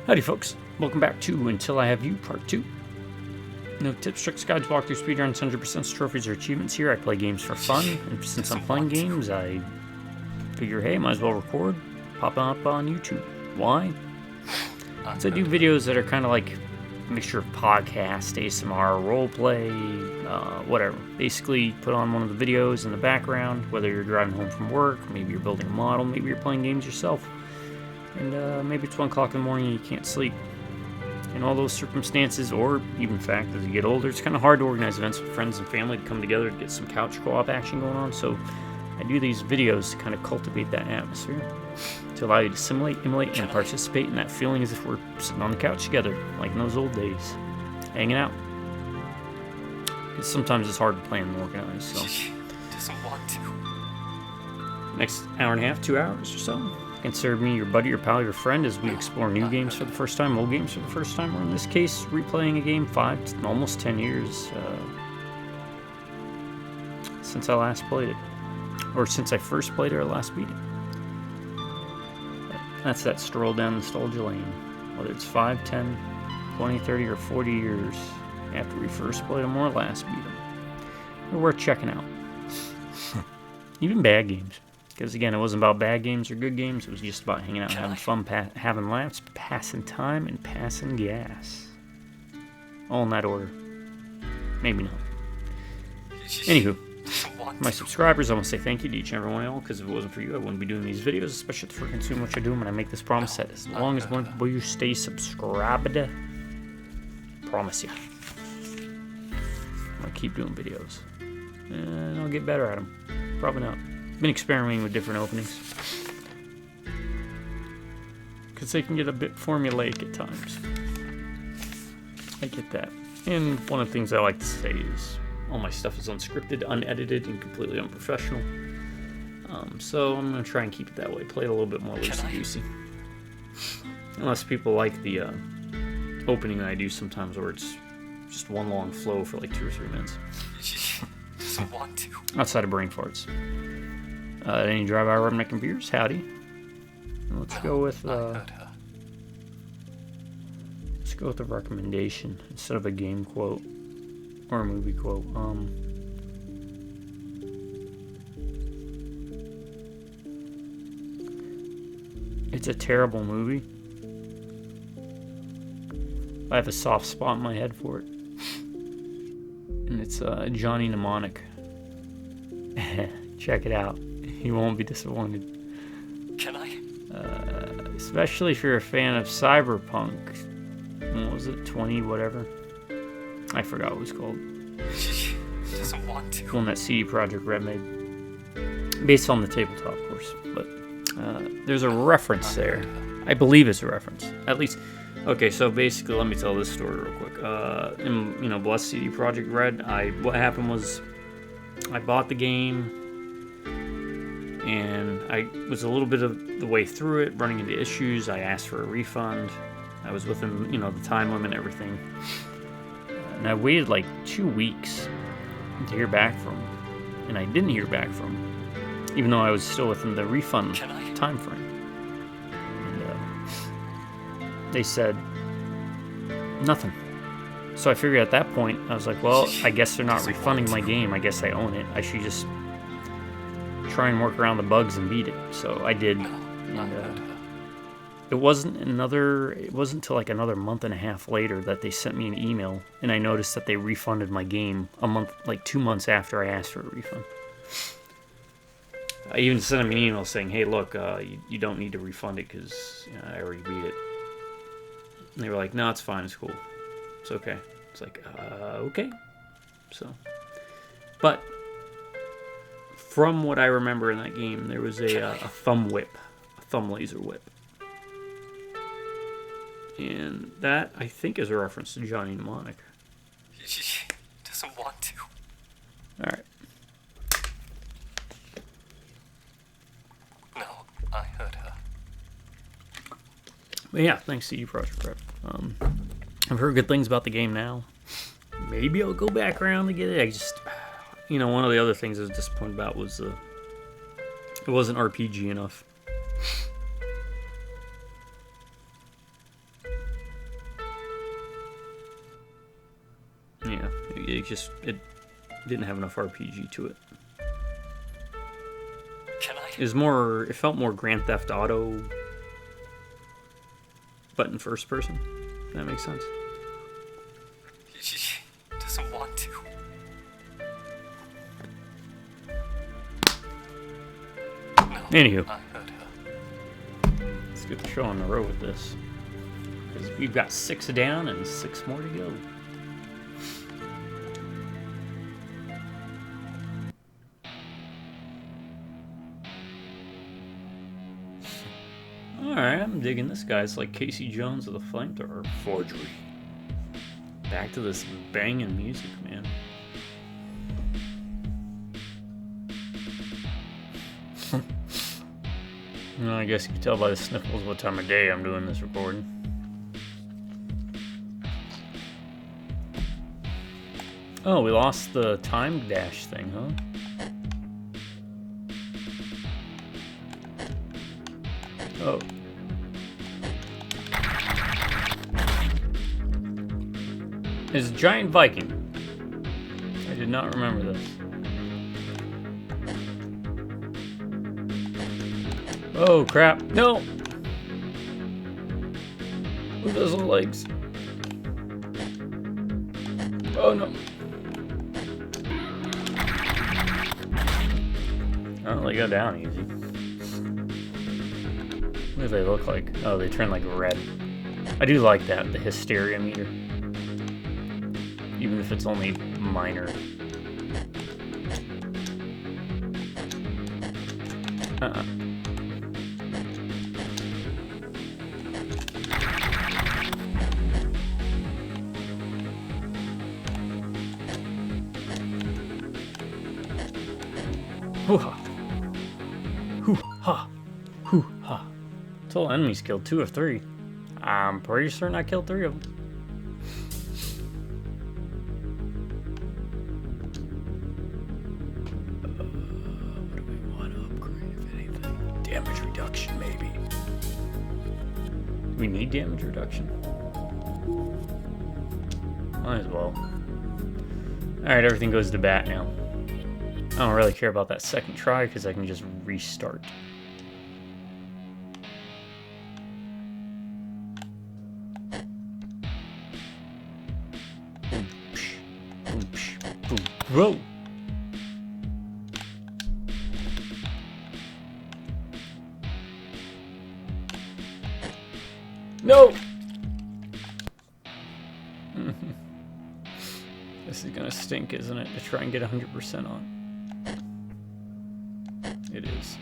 Howdy folks, welcome back to Until I Have You Part 2. No tips, tricks, guides, walkthroughs, speedruns, 100% trophies, or achievements here. I play games for fun, and since I'm playing games, I figure, hey, might as well record, pop up on YouTube. Why? So I do videos that are kind of like a mixture of podcast, ASMR, roleplay, whatever. Basically, put on one of the videos in the background, whether you're driving home from work, maybe you're building a model, maybe you're playing games yourself. And maybe it's 1 o'clock in the morning and you can't sleep. In all those circumstances, or even fact, as you get older, it's kind of hard to organize events with friends and family to come together to get some couch co-op action going on. So I do these videos to kind of cultivate that atmosphere, to allow you to simulate, emulate, and participate in that feeling as if we're sitting on the couch together, like in those old days, hanging out. Because sometimes it's hard to plan and organize. So doesn't want to. Next hour and a half, 2 hours or so. Consider me your buddy, your pal, your friend as we explore new games for the first time, old games for the first time, or in this case, replaying a game 5 to almost 10 years since I last played it. Or since I first played it or last beat it. That's that stroll down nostalgia lane. Whether it's 5, 10, 20, 30, or 40 years after we first played them or last beat them. They're worth checking out. Even bad games. Because again, it wasn't about bad games or good games. It was just about hanging out, having fun, having laughs, passing time, and passing gas. All in that order. Maybe not. Anywho, my subscribers, I want to say thank you to each and every one of y'all. Because if it wasn't for you, I wouldn't be doing these videos, especially for consuming what you're doing. When I make this promise that as long as one of you stay subscribed, promise you, I'm going to keep doing videos. And I'll get better at them. Probably not. Been experimenting with different openings because they can get a bit formulaic at times. I get that. And one of the things I like to say is all my stuff is unscripted, unedited, and completely unprofessional. So I'm going to try and keep it that way. Play it a little bit more loosey-goosey. Unless people like the opening that I do sometimes where it's just one long flow for like 2 or 3 minutes. Doesn't want to. Outside of brain farts. Any drive-by rubberneck beers? Howdy. And let's go with a recommendation instead of a game quote or a movie quote. It's a terrible movie. I have a soft spot in my head for it, and it's Johnny Mnemonic. Check it out. You won't be disappointed. Can I? Especially if you're a fan of Cyberpunk. What was it? 20 whatever? I forgot what it was called. Doesn't want to. One that PsYcHoTrOn Red made. Based on the tabletop, of course. But there's a reference there. I believe it's a reference. At least. Okay, so basically, let me tell this story real quick. Bless PsYcHoTrOn Red. What happened was I bought the game. And I was a little bit of the way through it, running into issues. I asked for a refund. I was within, the time limit and everything. And I waited like 2 weeks to hear back from them. And I didn't hear back from them, even though I was still within the refund time frame. And they said nothing. So I figured at that point, I was like, well, I guess they're not refunding my game. I guess I own it. I should just try and work around the bugs and beat it. So I did. And it wasn't until like another month and a half later that they sent me an email, and I noticed that they refunded my game 2 months after I asked for a refund. I even sent them an email saying, hey, look, you don't need to refund it because I already beat it. And they were like, no, it's fine, it's cool, it's okay. It's like, okay. So, but from what I remember in that game, there was a thumb laser whip. And that, I think, is a reference to Johnny Mnemonic. Doesn't want to. Alright. No, I heard her. But yeah, thanks to you, Project Rep. I've heard good things about the game now. Maybe I'll go back around to get it. I just... one of the other things I was disappointed about was it wasn't RPG enough. it didn't have enough RPG to it. Can I? It felt more Grand Theft Auto, but in first person. If that makes sense. She doesn't want to. No, Anywho, I heard her. let's get the show on the road with this. Because we've got 6 down and 6 more to go. Alright, I'm digging this guy. It's like Casey Jones of the Flamethrower Forgery. Back to this banging music, man. Well, I guess you can tell by the sniffles what time of day I'm doing this recording. Oh, we lost the time dash thing, huh? Oh. It's a giant Viking. I did not remember this. Oh crap. No! Look at those little legs. Oh no. Oh, they go down easy. What do they look like? Oh, they turn like red. I do like that, the hysteria meter. Even if it's only minor. Hoo-ha. Hoo-ha. Hoo-ha. Total enemies killed 2 of 3. I'm pretty certain I killed 3 of them. What do we want to upgrade, if anything? Damage reduction, maybe. Do we need damage reduction? Might as well. Alright, everything goes to bat now. I don't really care about that second try because I can just restart. Boom, psh, boom, psh, boom. Whoa! No! This is gonna stink, isn't it? To try and get 100% on. It is.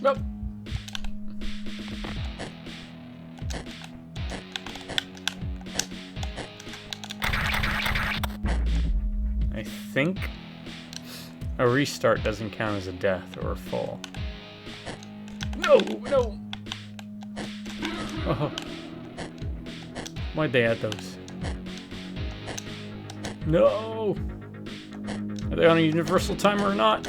Nope. I think a restart doesn't count as a death or a fall. No, no. Oh. Why'd they add those? No! Are they on a universal timer or not?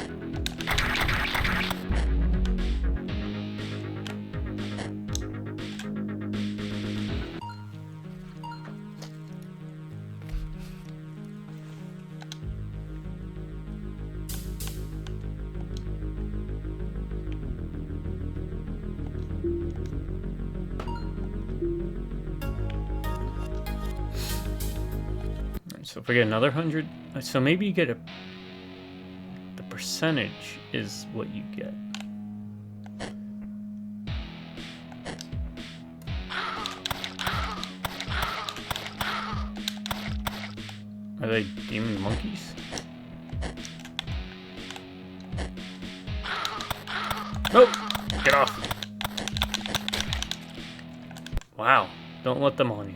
So if we get another 100, so maybe you get the percentage is what you get. Are they demon monkeys? Nope! Get off! Wow, don't let them on you.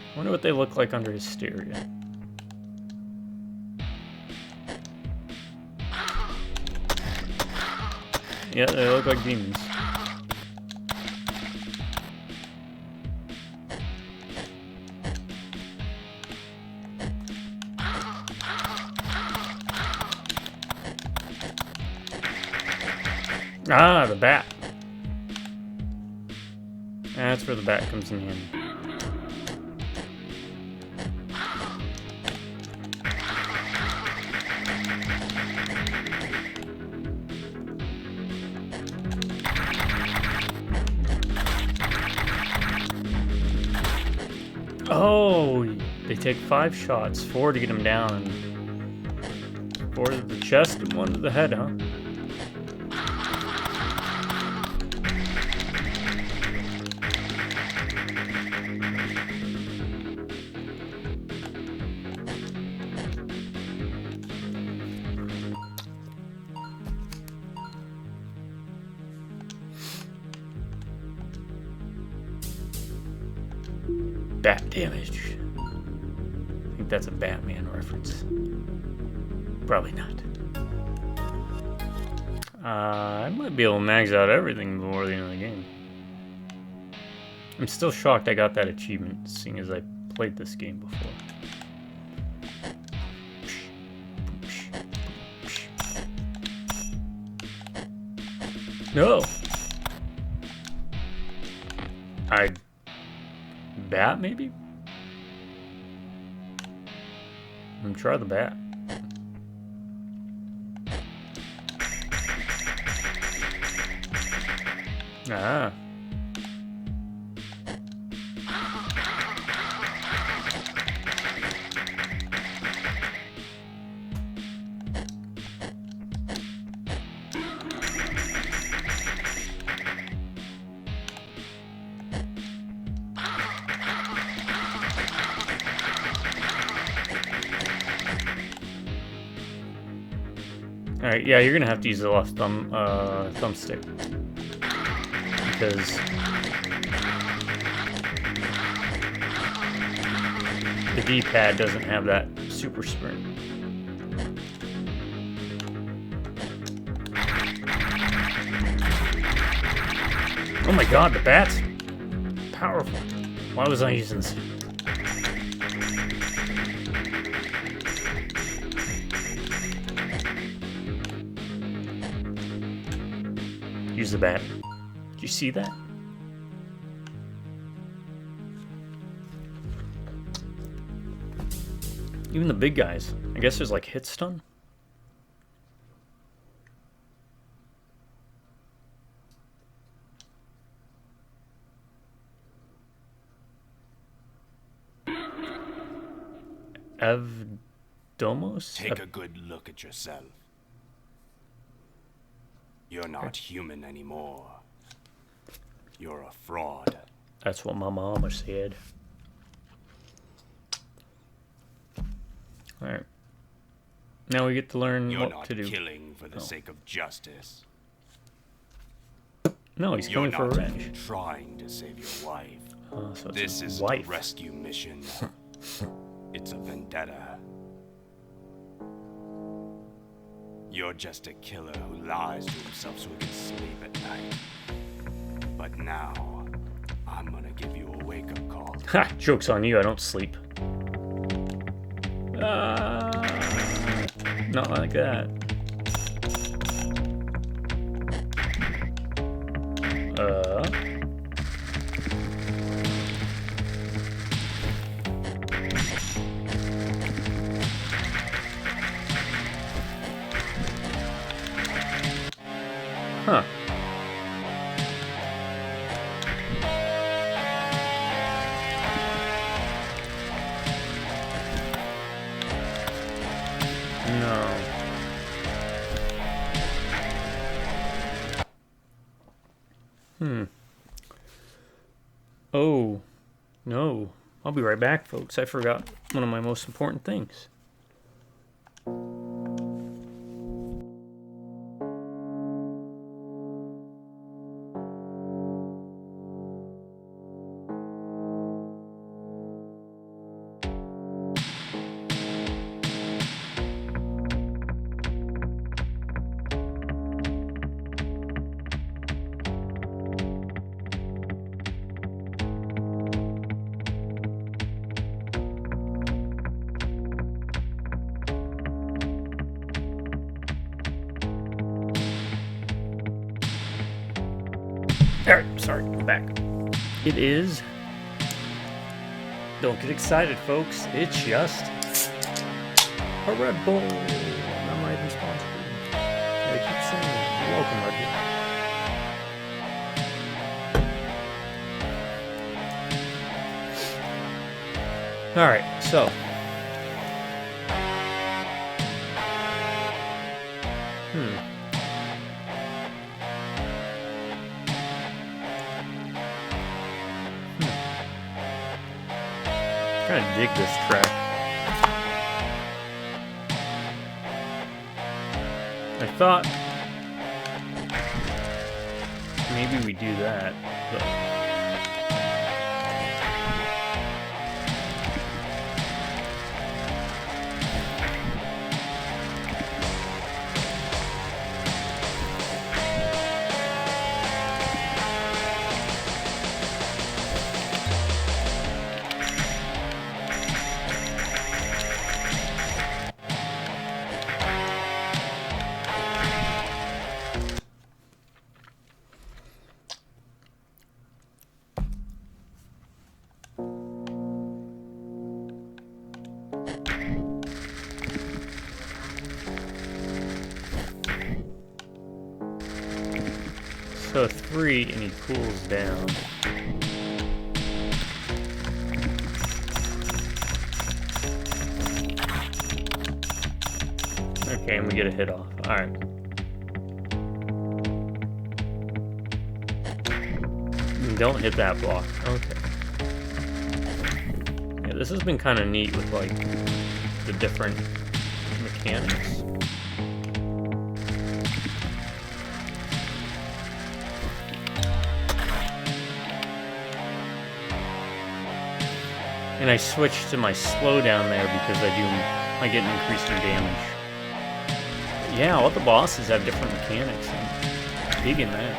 I wonder what they look like under hysteria. Yeah, they look like demons. Ah, the bat. That's where the bat comes in handy. Oh, they take 5 shots, 4 to get him down, 4 to the chest and 1 to the head, huh? Bat damage. I think that's a Batman reference. Probably not. I might be able to max out everything before the end of the game. I'm still shocked I got that achievement, seeing as I played this game before. No! Bat, maybe? Let me try the bat. Ah. Alright, yeah, you're gonna have to use the left thumbstick. Because the D-pad doesn't have that super sprint. Oh my god, the bat's powerful. Why was I using this? Use the bat. Did you see that? Even the big guys. I guess there's like hit stun. Evdomos? Take a good look at yourself. You're not human anymore. You're a fraud. That's what my mama said. Alright. Now we get to learn You're what not to do. killing for the sake of justice. No, he's You're killing for not revenge. even trying to save your wife. So it's This his is wife. a rescue mission. It's a vendetta. You're just a killer who lies to himself so he can sleep at night. But now, I'm gonna give you a wake-up call. Ha! Joke's on you, I don't sleep. Not like that. Huh. No. Oh, no. I'll be right back, folks. I forgot one of my most important things. Alright, sorry, I'm back. It is. Don't get excited, folks. It's just a Red Bull. I'm not even sponsored. I keep saying that. You're welcome, Red Bull. Alright, so. I kind of dig this track. I thought maybe we do that, but so 3 and he cools down. Okay, and we get a hit off. Alright. Don't hit that block. Okay. Yeah, this has been kind of neat with like the different mechanics. And I switched to my slowdown there because I get an increase in damage. But yeah, all the bosses have different mechanics. I'm digging that.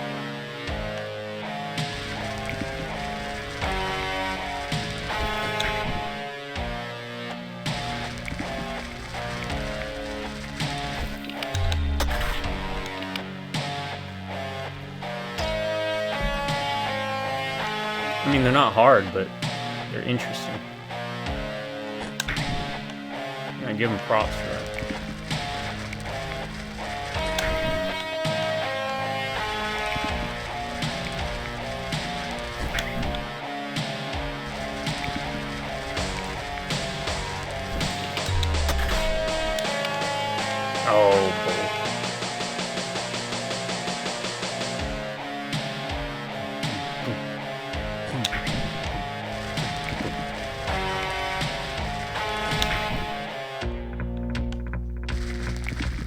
I mean, they're not hard, but they're interesting. I give them props for that. Oh, boy.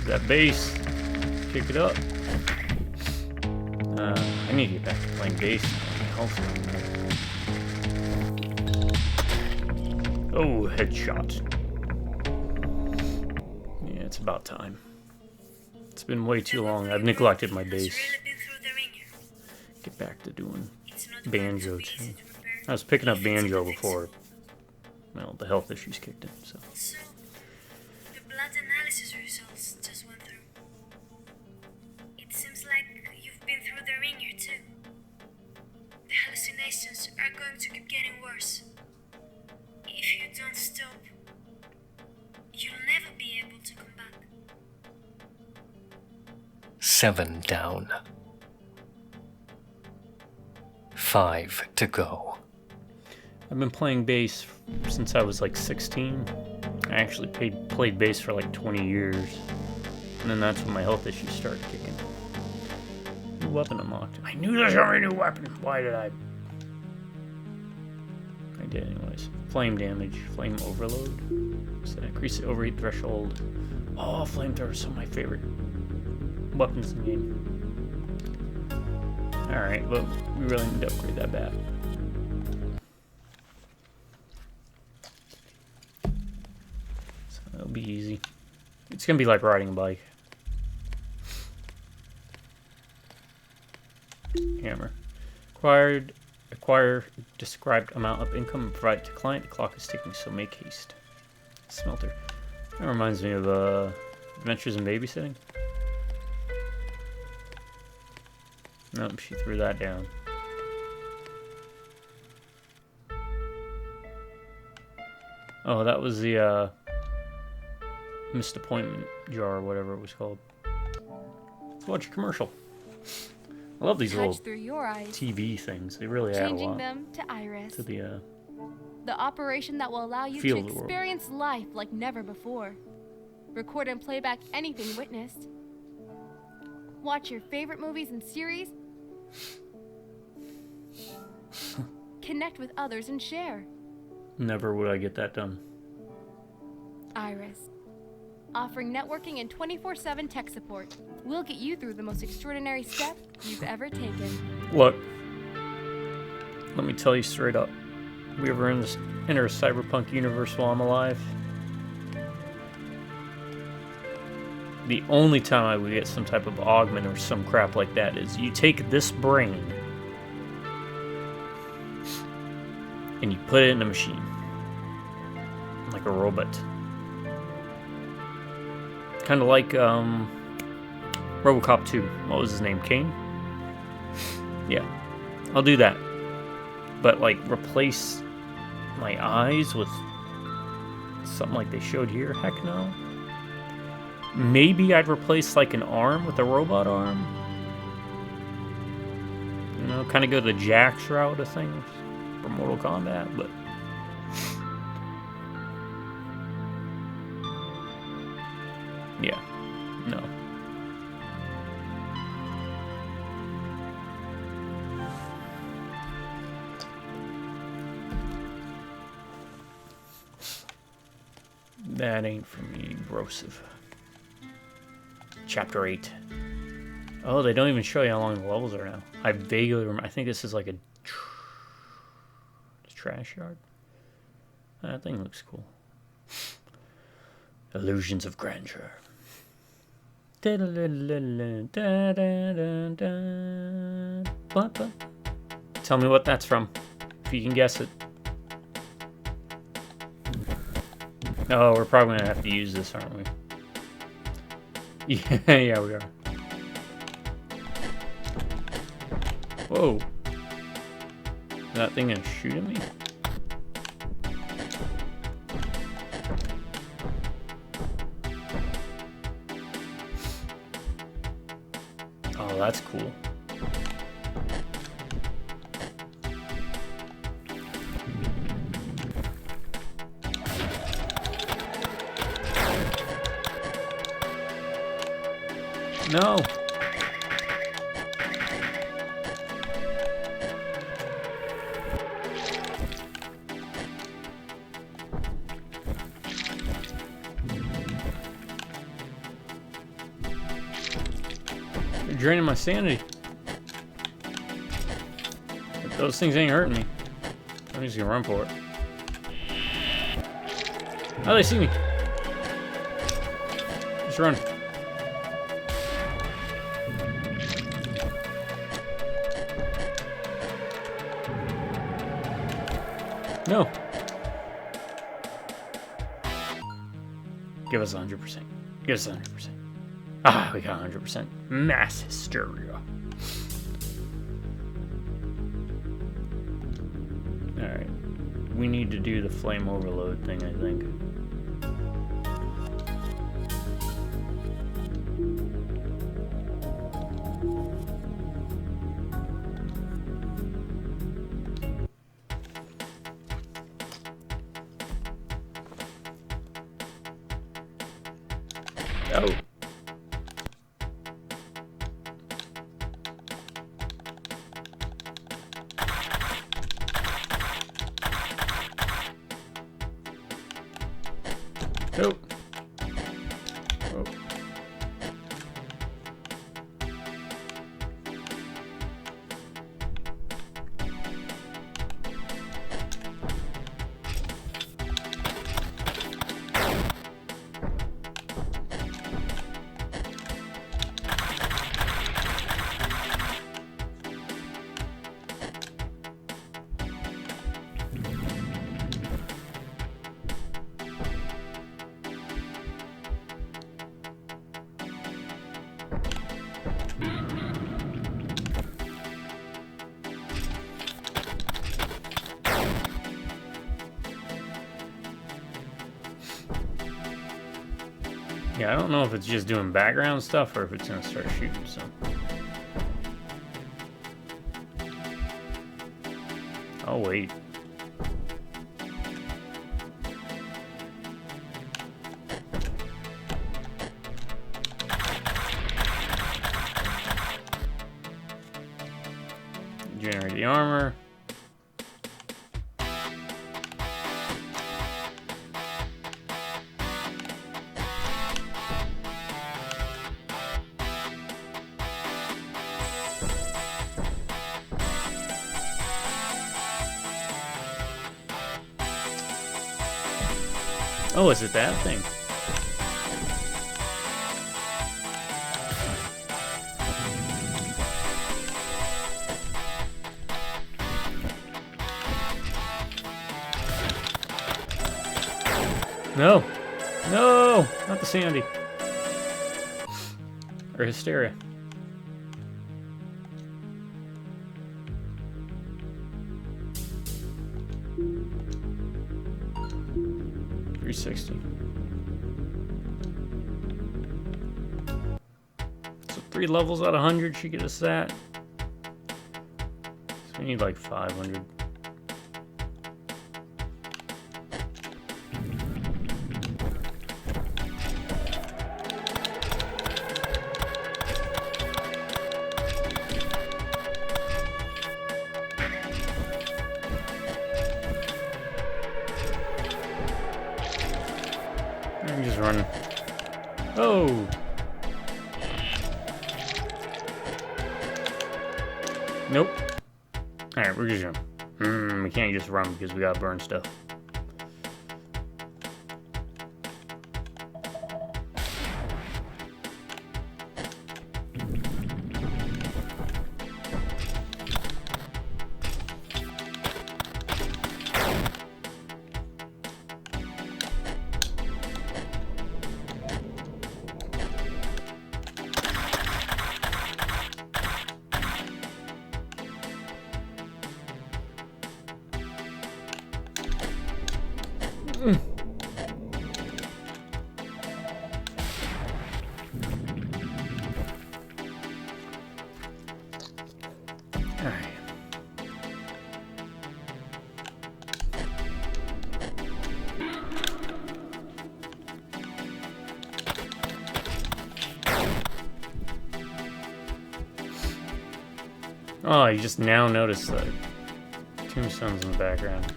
That bass, kick it up. I need to get back to playing bass. Oh, headshot. Yeah, it's about time. It's been way too long. I've neglected my bass. Get back to doing banjo too. I was picking up banjo before, well, the health issues kicked in. So. The blood analysis results just went through. It seems like you've been through the ringer too. The hallucinations are going to keep getting worse. If you don't stop, you'll never be able to come back. 7 down. 5 to go. I've been playing bass since I was like 16. I actually played bass for like 20 years. And then that's when my health issues started kicking. New weapon unlocked. I knew there's already a new weapon. Why did I did anyways. Flame damage. Flame overload. So that increases the overheat threshold. Oh, flamethrower is some of my favorite weapons in the game. Alright, but we really need to upgrade that bat. So that'll be easy. It's gonna be like riding a bike. Hammer. Acquire described amount of income and provide it to client. The clock is ticking, so make haste. Smelter. That reminds me of Adventures in Babysitting. Nope, she threw that down. Oh, that was the missed appointment jar or whatever it was called. Let's watch a commercial. I love these little Touch through your eyes, TV things. They really add a changing lot them to Iris. to the The operation that will allow you feel to of the world. experience life like never before. Record and play back anything witnessed. Watch your favorite movies and series. Connect with others and share. Never would I get that done. Iris. Offering networking and 24/7 tech support. We'll get you through the most extraordinary step you've ever taken. Look, let me tell you straight up. We ever enter a cyberpunk universe while I'm alive? The only time I would get some type of augment or some crap like that is you take this brain and you put it in a machine. Like a robot. Kind of like RoboCop 2. What was his name? Kane? Yeah. I'll do that. But like replace my eyes with something like they showed here? Heck no. Maybe I'd replace like an arm with a robot arm. You know, kind of go the Jax route of things for Mortal Kombat, but yeah, no. That ain't for me, Grosive. Chapter 8. Oh, they don't even show you how long the levels are now. I vaguely remember. I think this is like a trash yard. That thing looks cool. Illusions of grandeur. Tell me what that's from, if you can guess it. Oh, we're probably gonna have to use this, aren't we? Yeah, yeah, we are. Whoa. Is that thing gonna shoot at me? Oh, that's cool. No. You're draining my sanity. But those things ain't hurting me. I'm just gonna run for it. Oh, they see me. Just run. No. Give us 100%. Give us 100%. Ah, we got 100%. Mass hysteria. Alright. We need to do the flame overload thing, I think. Oh. Oh. Oh. Yeah, I don't know if it's just doing background stuff or if it's gonna start shooting, so. Oh, wait. Generate the armor. Oh, is it that thing? No! No! Not the Sandy. Or Hysteria. $360. So 3 levels out of 100 should get us that. So we need like 500. I'm just running. Oh! Nope. Alright, we're just gonna... we can't just run because we gotta burn stuff. Oh, you just now notice the tombstones in the background.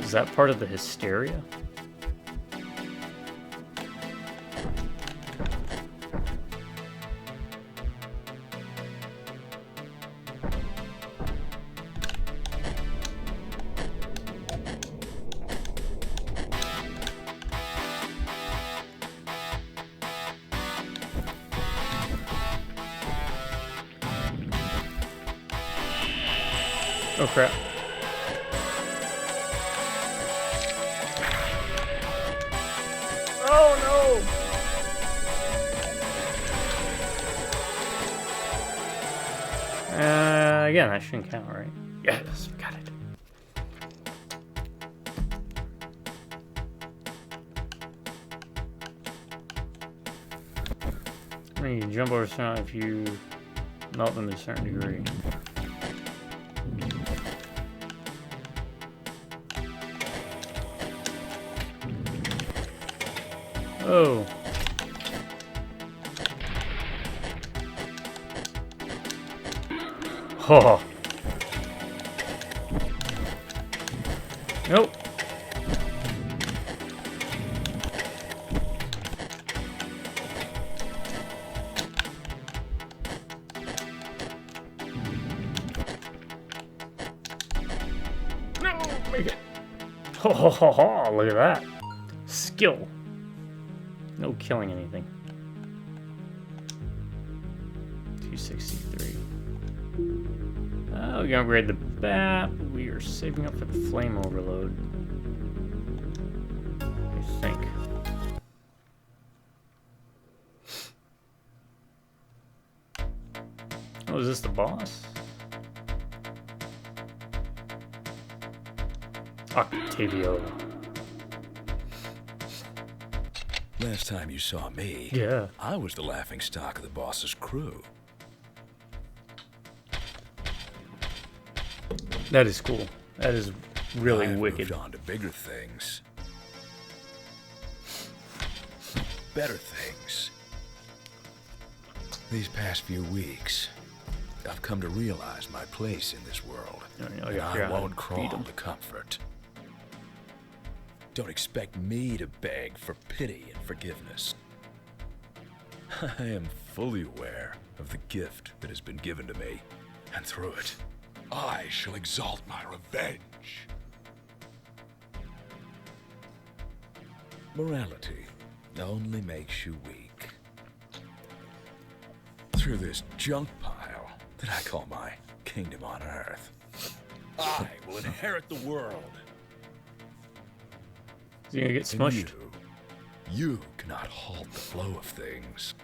Is that part of the hysteria? Oh crap. Oh no! Again, that shouldn't count, right? Yes, got it. I mean, you can jump over sound if you melt them to a certain degree. Oh. Oh. Nope. No, make it. Ho ho ho ho, look at that. Skill. No killing anything. 263. Oh, we can upgrade the bat. We are saving up for the flame overload. I think. Oh, is this the boss? Octavio. Last time you saw me, Yeah. I was the laughingstock of the boss's crew. That is cool. That is really I've wicked. moved on to bigger things. Better things. These past few weeks, I've come to realize my place in this world. Oh, And yeah, I won't feed crawl 'em. to comfort. Don't expect me to beg for pity and forgiveness. I am fully aware of the gift that has been given to me, and through it, I shall exalt my revenge. Morality only makes you weak. Through this junk pile that I call my kingdom on earth, I will inherit the world. Is he gonna get And smushed? you cannot halt the flow of things.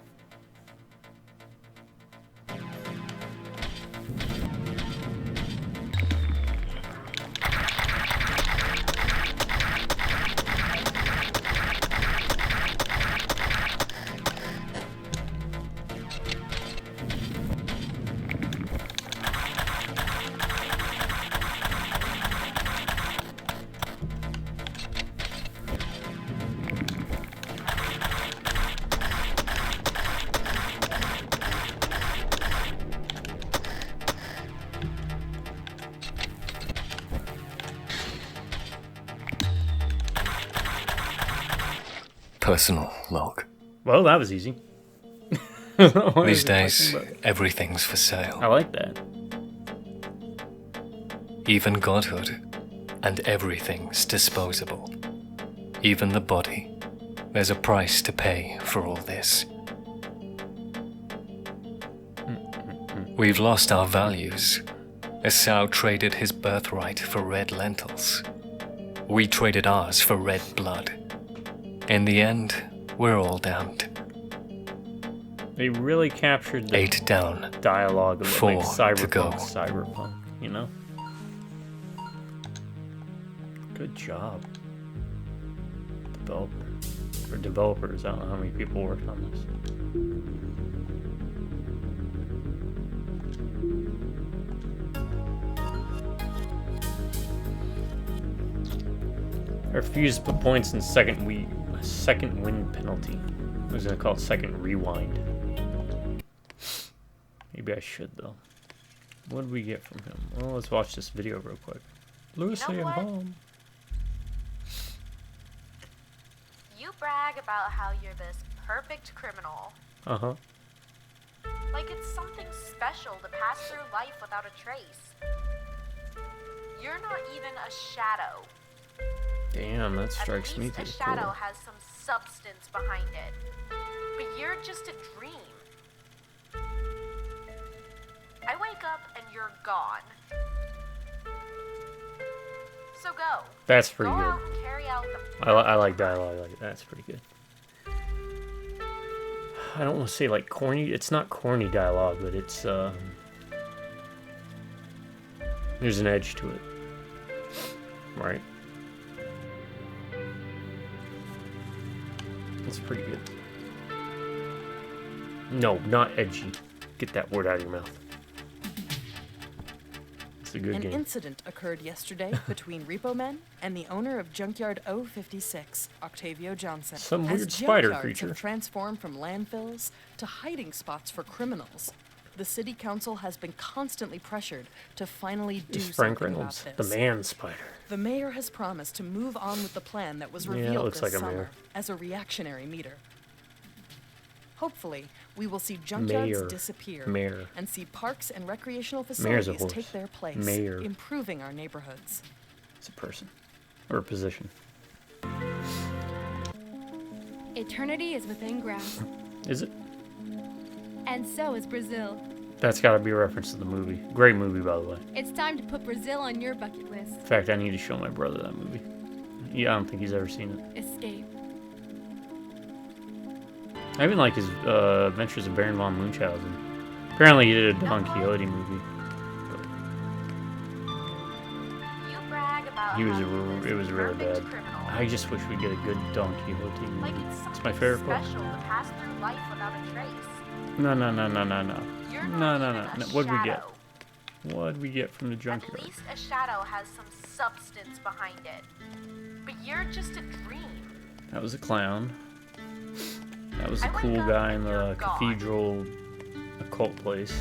Personal log. Well, that was easy. These days, everything's for I sale. like that. Even godhood. And everything's disposable. Even the body. There's a price to pay for all this. We've lost our values. Esau traded his birthright for red lentils. We traded ours for red blood. In the end, we're all damned. They really captured the 8 down. dialogue of 4 like to go. cyberpunk, you know? Good job. Developer. For developers, I don't know how many people worked on this. I refuse to put points in second win penalty. I was gonna call it second rewind. Maybe I should though. What did we get from him? Well, let's watch this video real quick. Lucy, I'm what? home. You brag about how you're this perfect criminal. Uh-huh. Like it's something special to pass through life without a trace. You're not even a shadow. Damn, that strikes At me least to a the shadow core. has some substance behind it. But you're just a dream. I wake up and you're gone. So go. That's pretty Go good. out and carry out the I like dialogue like that. That's pretty good. I don't want to say like corny. It's not corny dialogue, but it's there's an edge to it, right? That's pretty good. No, not edgy. Get that word out of your mouth. It's a good An game. incident occurred yesterday between Repo Men and the owner of Junkyard 056, Octavio Johnson. Some As weird spider junkyards creature. have transformed from landfills to hiding spots for criminals. The city council has been constantly pressured to finally do It's Frank something Reynolds, about the this. man spider. The mayor has promised to move on with the plan that was Yeah, it revealed looks this like a summer mayor. as a reactionary meter. Hopefully, we will see junkyards Mayor. disappear Mayor. and see parks and recreational Mayor's a facilities horse. take their place, Mayor. improving our neighborhoods. It's a person or a position. Eternity is within grasp, Is it? and so is Brazil. That's got to be a reference to the movie. Great movie, by the way. It's time to put Brazil on your bucket list. In fact, I need to show my brother that movie. Yeah, I don't think he's ever seen it. Escape. I even like his Adventures of Baron von Munchausen. Apparently, he did a Don Quixote movie. You brag about He was how you're it this was really perfect bad. criminal. I just wish we'd get a good Don Quixote. Like it's It's something my favorite book. special to pass through life without a trace. No. You're No. not even a What'd we get? shadow. What'd we get from the At junkyard? least a shadow has some substance behind it. But you're just a dream. That was a clown. That was the I wake cool up guy in and the you're gone. cathedral occult place.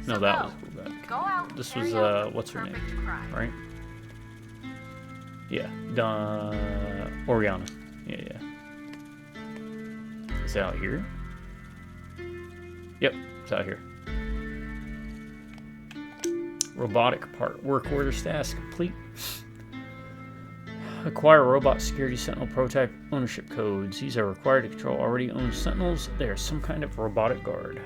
No, So that go. was the cool guy. Go out and This carry was, out the what's her name? perfect crime. Right? Yeah, Oriana. Yeah. Is it out here? Yep, it's out here. Robotic part. Work order status complete. Acquire robot security sentinel prototype ownership codes. These are required to control already owned sentinels. They are some kind of robotic guard.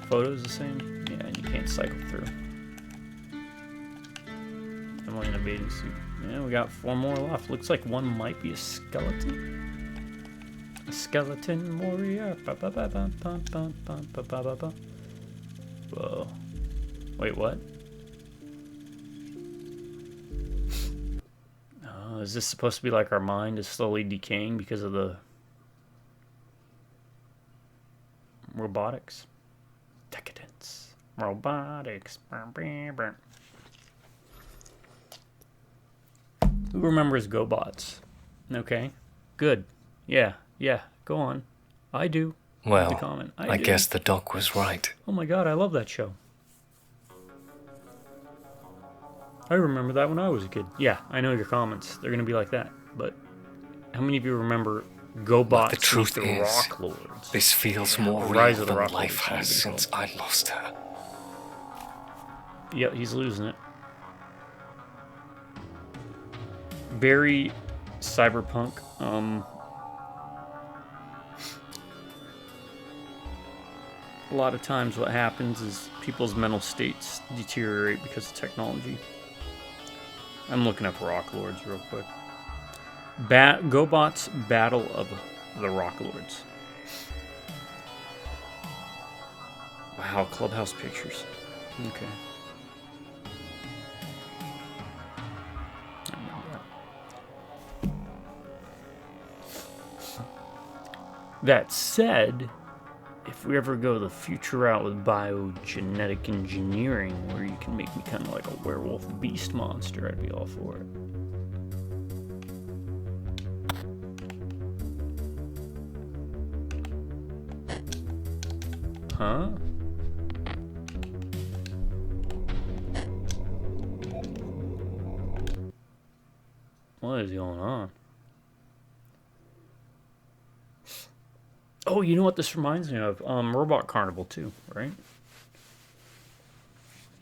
Photos the same? Yeah, and you can't cycle through. Emily in a bathing suit. Yeah, we got 4 more left. Looks like one might be a skeleton. A skeleton warrior. Whoa. Wait, what? Oh, is this supposed to be like our mind is slowly decaying because of the robotics? Decadence. Robotics. Who remembers GoBots? Okay. Good. Yeah. Go on. I do. Well, The comment. I do. guess the doc was right. Oh my god, I love that show. I remember that when I was a kid. Yeah, I know your comments. They're gonna be like that. But how many of you remember GoBots The truth the is, Rock Lords? this feels more Rise real of the than Rock life Lords, has something since I lost her. Yep, he's losing it. Very cyberpunk. A lot of times what happens is people's mental states deteriorate because of technology. I'm looking up Rock Lords real quick. GoBots Battle of the Rock Lords. Wow, Clubhouse pictures. Okay. I remember that. That said, if we ever go the future route with biogenetic engineering, where you can make me kind of like a werewolf beast monster, I'd be all for it. Huh? What is going on? Oh, you know what this reminds me of? Robot Carnival too, right?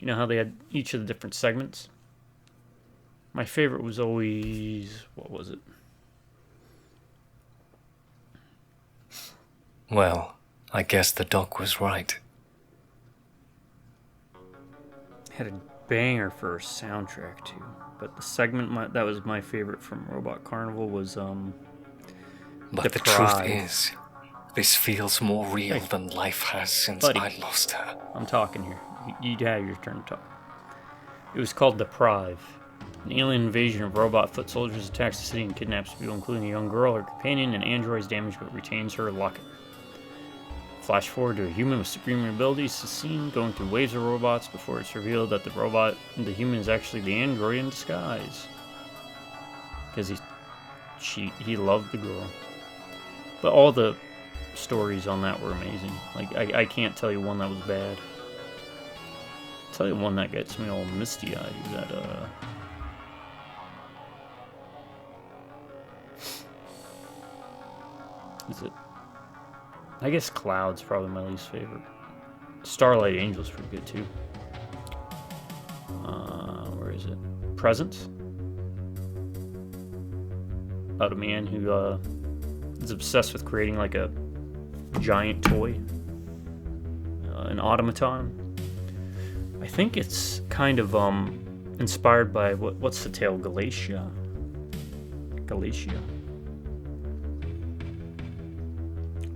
You know how they had each of the different segments? My favorite was always... what was it? Well, I guess the doc was right. Had a banger for a soundtrack too. But the segment that was my favorite from Robot Carnival was But the truth is, this feels more real Hey. than life has since Buddy. I lost her. I'm talking here. You have your turn to talk. It was called Deprive. An alien invasion of robot foot soldiers attacks the city and kidnaps people, including a young girl, her companion, and androids damaged but retains her locket. Flash forward to a human with supreme abilities to scene going through waves of robots before it's revealed that the human is actually the android in disguise. Because he loved the girl. But all the stories on that were amazing. Like, I can't tell you one that was bad. I'll tell you one that gets me all misty-eyed is that, is it? I guess Cloud's probably my least favorite. Starlight Angel's pretty good too. Where is it? Presence? About a man who is obsessed with creating like a giant toy. An automaton. I think it's kind of inspired by what's the tale? Galatia?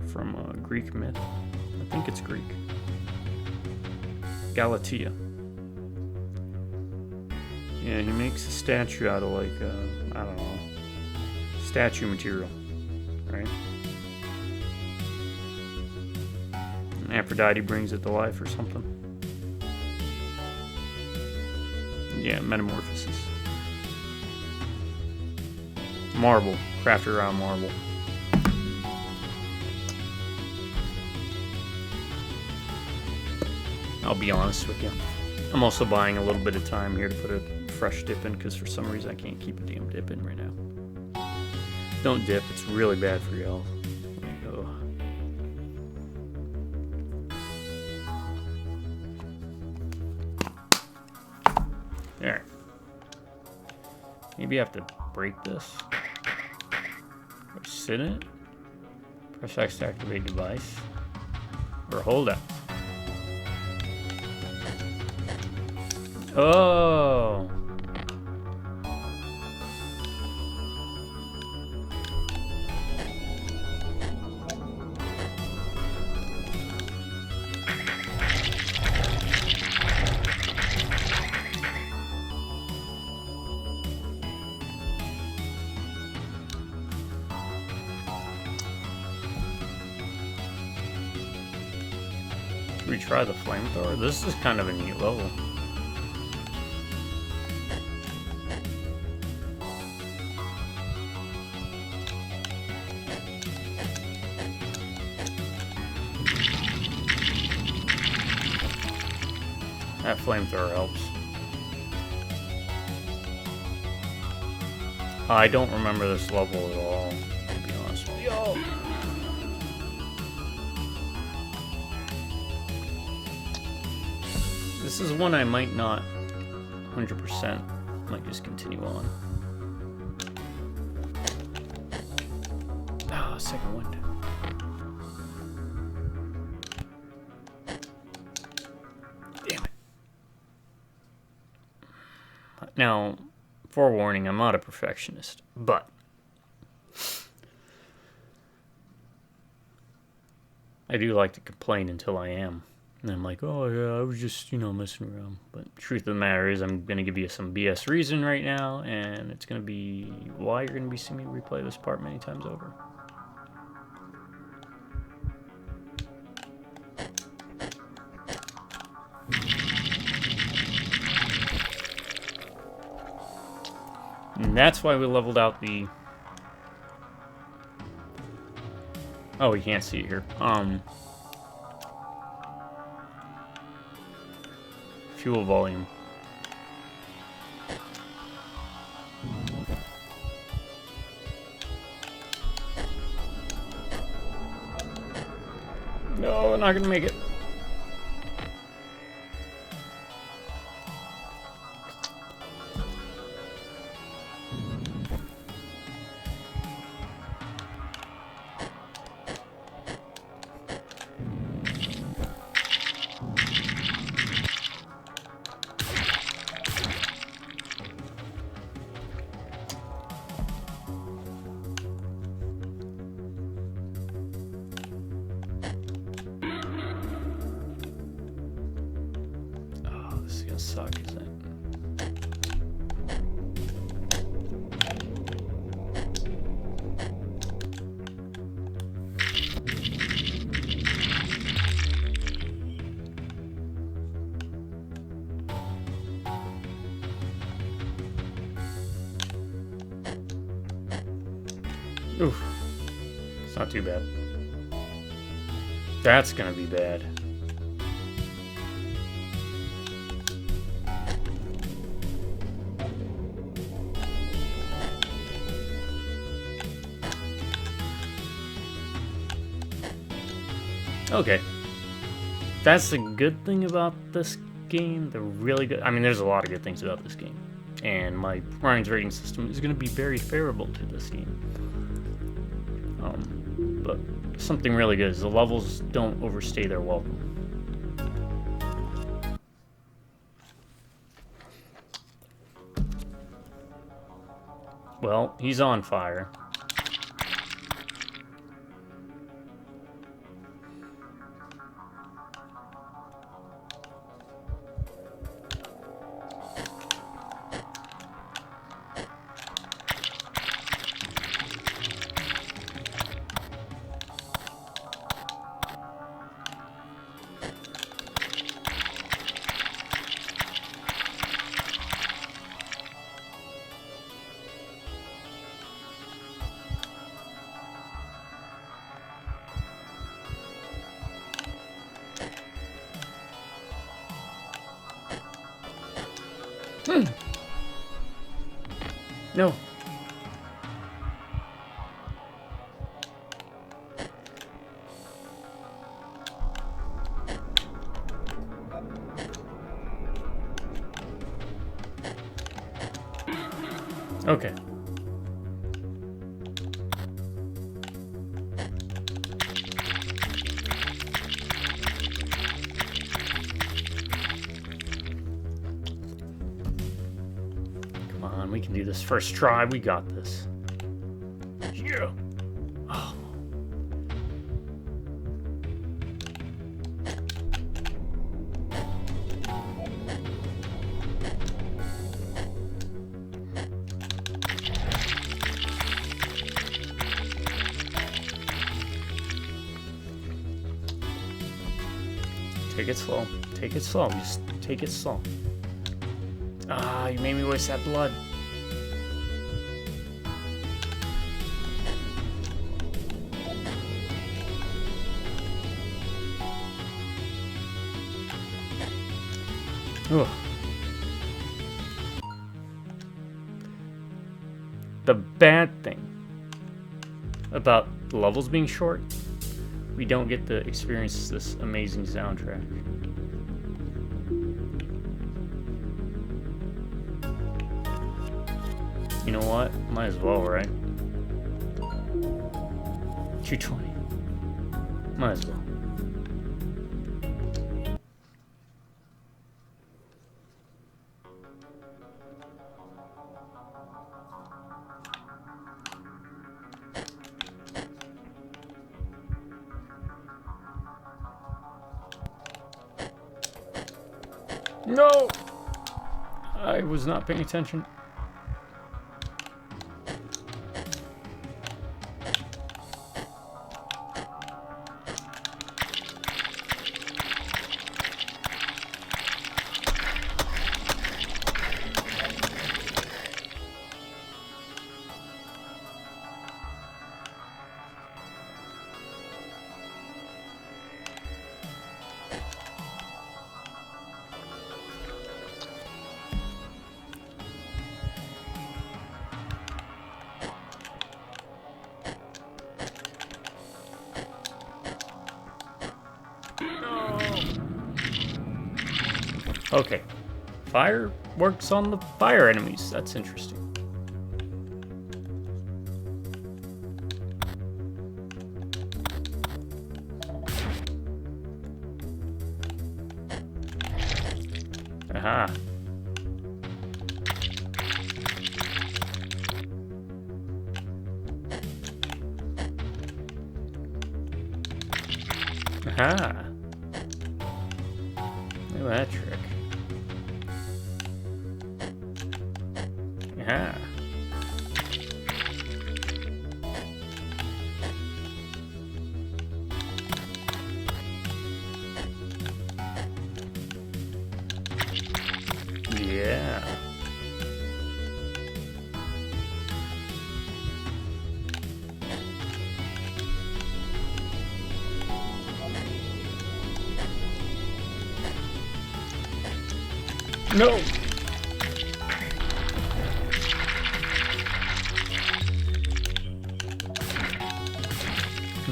From Greek myth. I think it's Greek. Galatea. Yeah, he makes a statue out of like, I don't know, statue material, right? And Aphrodite brings it to life or something. Yeah, metamorphosis. Marble, crafted around marble. I'll be honest with you. I'm also buying a little bit of time here to put a fresh dip in because for some reason I can't keep a damn dip in right now. Don't dip, it's really bad for your health. There. Maybe I have to break this. Or sit in it. Press X to activate device. Or hold it. Oh. Retry the flamethrower. This is kind of a neat level. That flamethrower helps. I don't remember this level at all, to be honest with you. This is one I might not 100%, might just continue on. Ah, second wind. Damn it. Now, forewarning, I'm not a perfectionist, but I do like to complain until I am. And I'm like, oh yeah, I was just, messing around. But truth of the matter is, I'm going to give you some BS reason right now, and it's going to be why you're going to be seeing me replay this part many times over. And that's why we leveled out the... Oh, we can't see it here. Fuel volume. No, we're not gonna make it. Suck, isn't it? Oof. It's not too bad. That's gonna be bad. Okay. That's the good thing about this game. The really good... I mean, there's a lot of good things about this game. And my Ryan's rating system is going to be very favorable to this game. But something really good is the levels don't overstay their welcome. Well, he's on fire. No. Okay. Come on, we can do this first try. We got this. Yeah. Oh. Take it slow. Take it slow. Just take it slow. Ah, you made me waste that blood. Ugh. The bad thing about the levels being short, we don't get to experience this amazing soundtrack. You know what? Might as well, right? 220. Might as well. No! I was not paying attention. Okay. Fire works on the fire enemies. That's interesting. Aha. Aha. Look at that trick. Aha. Yeah. No.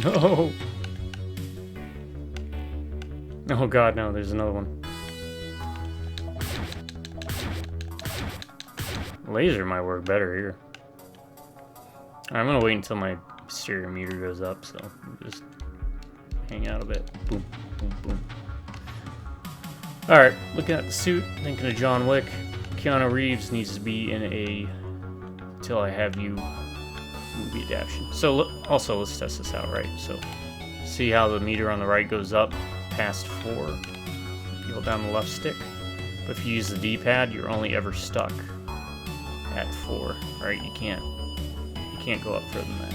No. Oh god, no, there's another one. Laser might work better here. I'm gonna wait until my stereo meter goes up, so just hang out a bit. Boom, boom, boom. Alright, looking at the suit, thinking of John Wick. Keanu Reeves needs to be in a Till I Have You movie adaptation. So also, let's test this out, right? So, see how the meter on the right goes up past 4. You hold down the left stick. But if you use the D-pad, you're only ever stuck at 4, right? You can't go up further than that.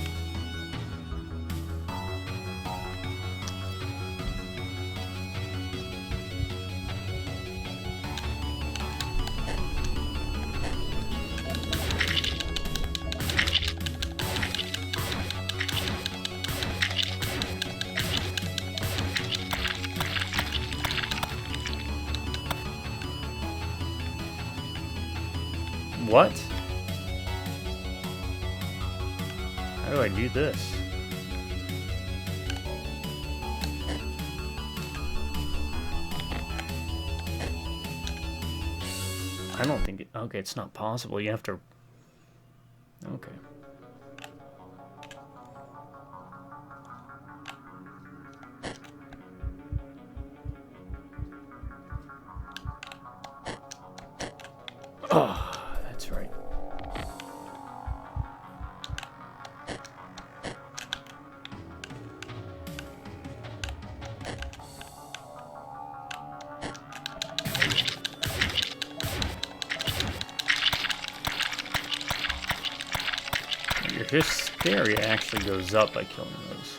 What? How do I do this? I don't think it... Okay, it's not possible. You have to... Okay. Oh, that's right. Your hysteria actually goes up by killing those.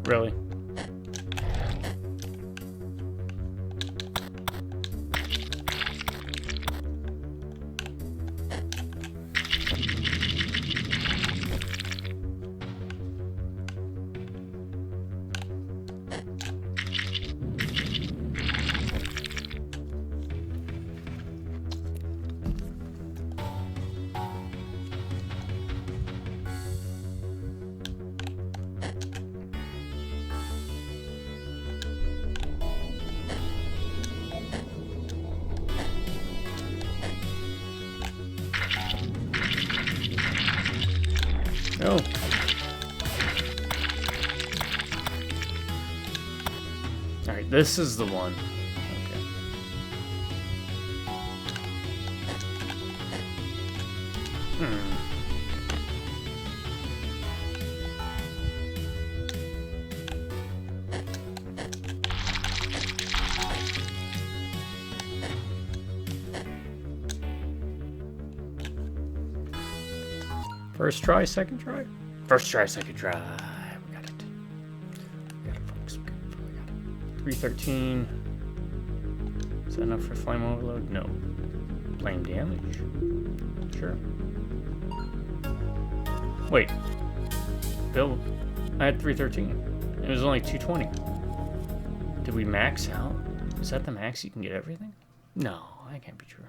Really? No. Alright, this is the one. Okay. First try, second try? First try, second try. We got it. We got it, folks. We got it. 313. Is that enough for flame overload? No. Flame damage? Sure. Wait. Bill, I had 313. It was only 220. Did we max out? Is that the max you can get everything? No, that can't be true.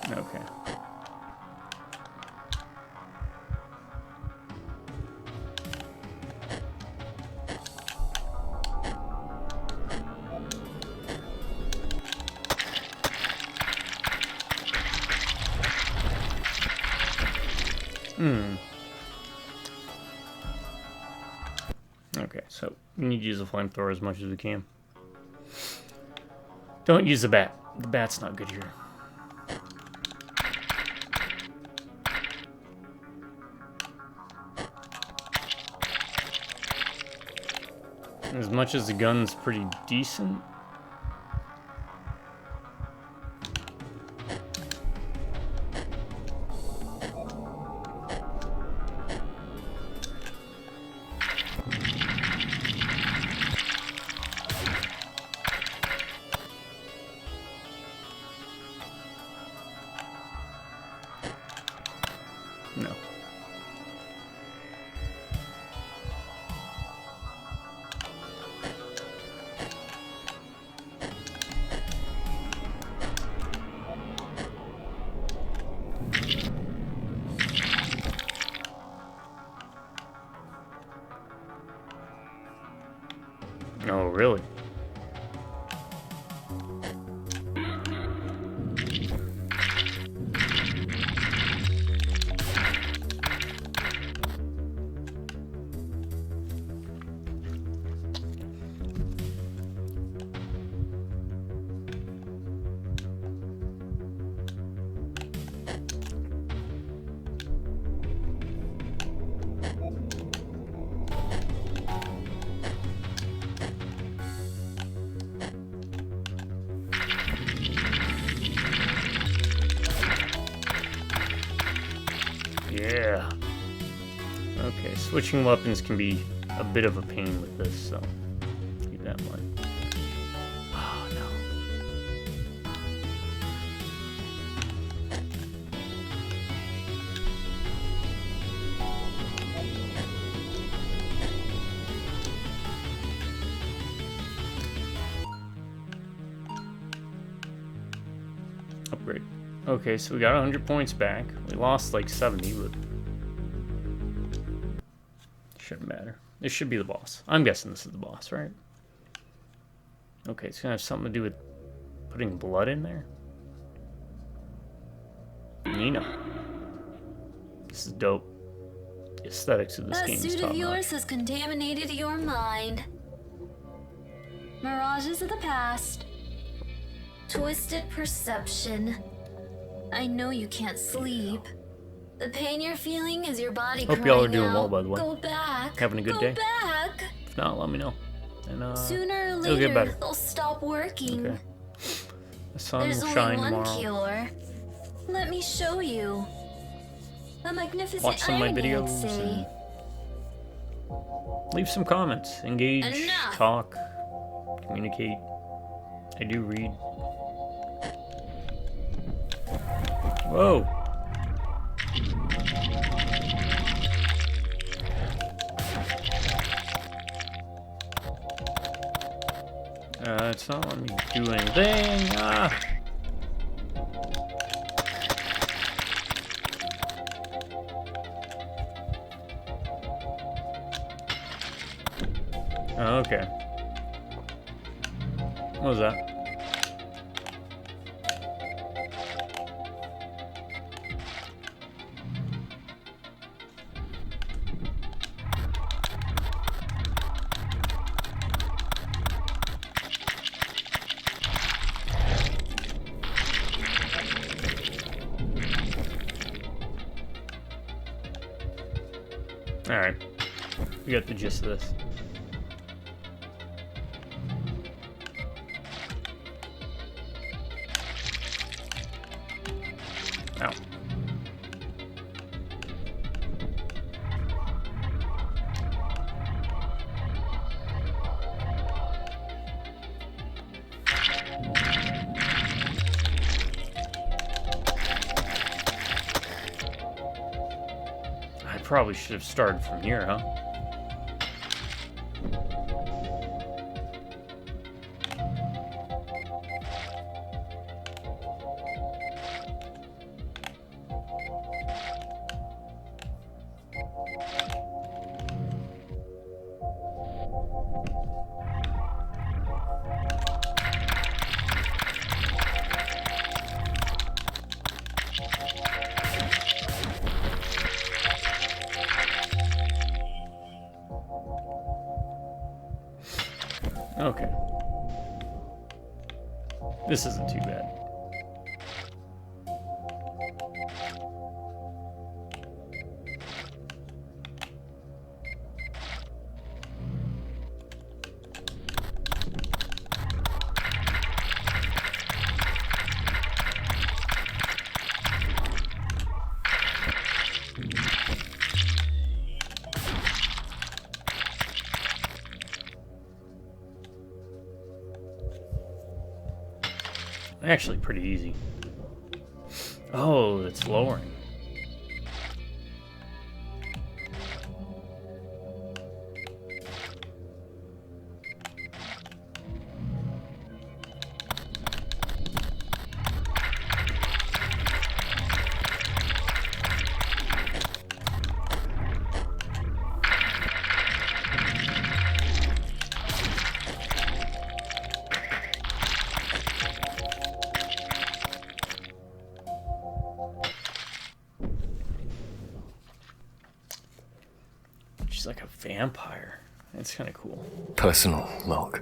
Okay. Okay, so we need to use the flamethrower as much as we can. Don't use the bat. The bat's not good here. As much as the gun's pretty decent. No. Oh, really? Switching weapons can be a bit of a pain with this, so keep that in mind. Oh, no. Upgrade. Okay, so we got 100 points back. We lost like 70, but shouldn't matter. This should be the boss. I'm guessing this is the boss, right? Okay, it's gonna have something to do with putting blood in there. Nina. This is dope. The aesthetics of this game is That suit top of yours notch. has contaminated your mind. Mirages of the past. Twisted perception. I know you can't sleep. The pain you're feeling is your body Hope crying y'all are doing out. well, by the way. Go back. Having a good day? Go back. If not, let me know. And Sooner or it'll later, get better. they'll stop working. Okay. The sun There's will only shine one tomorrow. cure. Let me show you. A magnificent Watch some of my iron videos say. and leave some comments. Engage, Enough. talk, communicate. I do read. Whoa. It's not letting me do anything. Ah. Oh, okay. What was that? Alright. We got the gist of this. Ow. I probably should have started from here, huh? Okay. This isn't too bad. Actually, pretty easy. Oh, it's lowering. She's like a vampire. It's kind of cool. Personal log.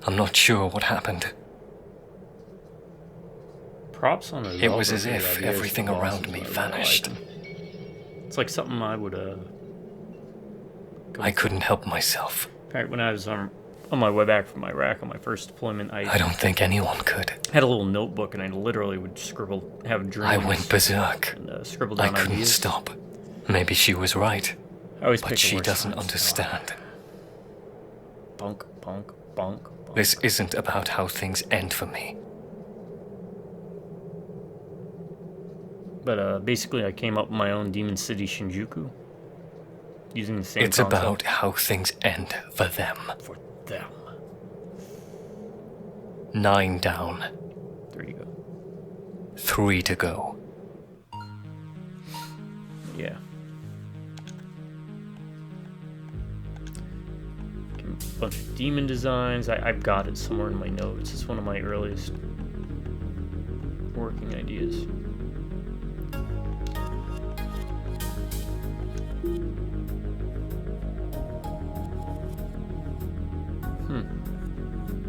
I'm not sure what happened. Props on It was as if everything around me vanished. It's like something I would I couldn't help myself. In fact, when I was On my way back from Iraq on my first deployment, I don't think anyone could. had a little notebook and I literally would have dreams. I went berserk. And scribble I down couldn't ideas. stop. Maybe she was right, I always but pick the she worst doesn't times. understand. Bonk, bonk, bonk, bonk. This isn't about how things end for me. But basically, I came up with my own Demon City Shinjuku, using the same It's concept about how things end for them. for them. 9 down, There you go. 3 to go. Yeah. A bunch of demon designs. I've got it somewhere in my notes. It's one of my earliest working ideas.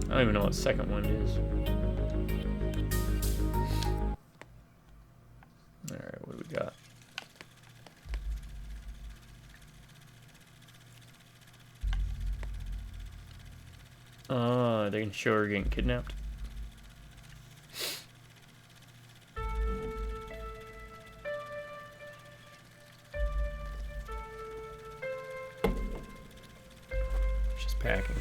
I don't even know what second one is. Alright, what do we got? They can show her getting kidnapped. She's packing.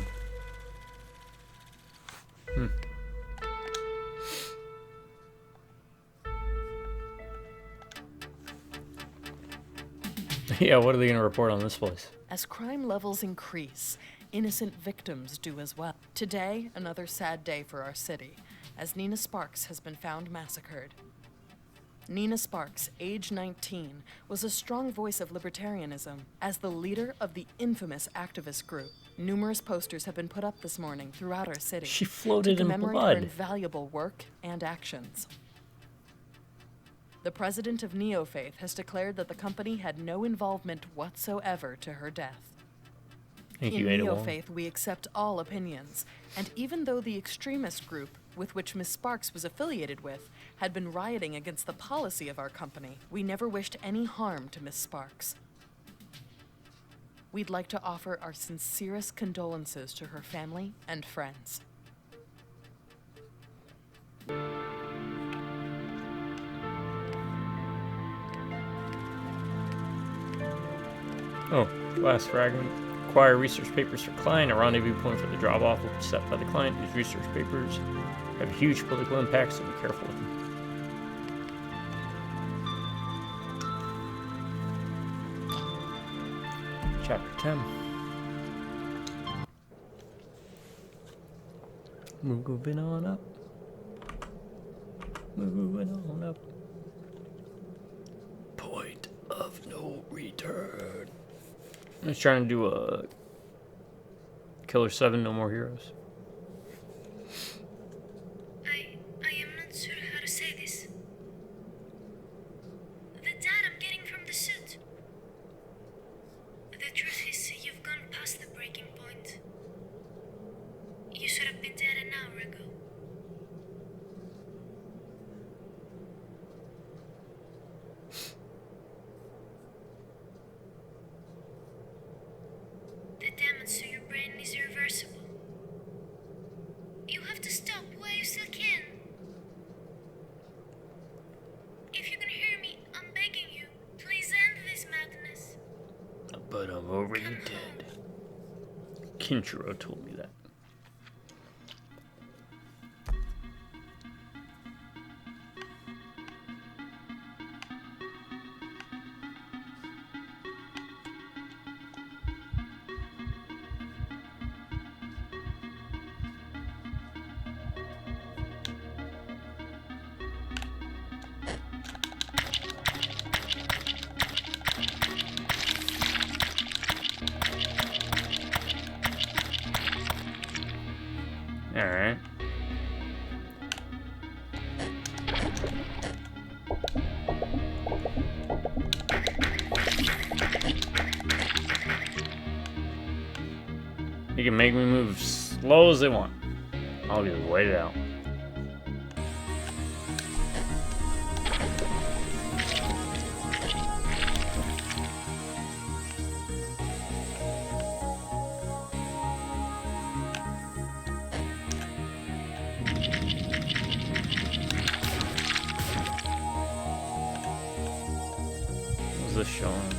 Yeah, what are they going to report on this place? As crime levels increase, innocent victims do as well. Today, another sad day for our city, as Nina Sparks has been found massacred. Nina Sparks, age 19, was a strong voice of libertarianism. As the leader of the infamous activist group, numerous posters have been put up this morning throughout our city She floated to in commemorate her blood. invaluable work and actions. The president of Neofaith has declared that the company had no involvement whatsoever to her death. Thank In you, Ada Wong. Neofaith, we accept all opinions, and even though the extremist group with which Miss Sparks was affiliated with had been rioting against the policy of our company, we never wished any harm to Miss Sparks. We'd like to offer our sincerest condolences to her family and friends. Oh, last fragment. Acquire research papers for client. A rendezvous point for the drop-off will be set by the client. These research papers have huge political impact, so be careful with them. Chapter 10. Moving on up. Moving on up. Point of no return. I was trying to do a Killer 7, No More Heroes. I am not sure how to say this. The data I'm getting from the suit. The truth is, you've gone past the breaking point. You should have been dead an hour ago. The damage to your brain is irreversible. You have to stop while you still can. If you can hear me, I'm begging you, please end this madness. But I'm already dead. Kinchiro told me that. Alright. You can make me move slow as they want. I'll just wait it out. shots.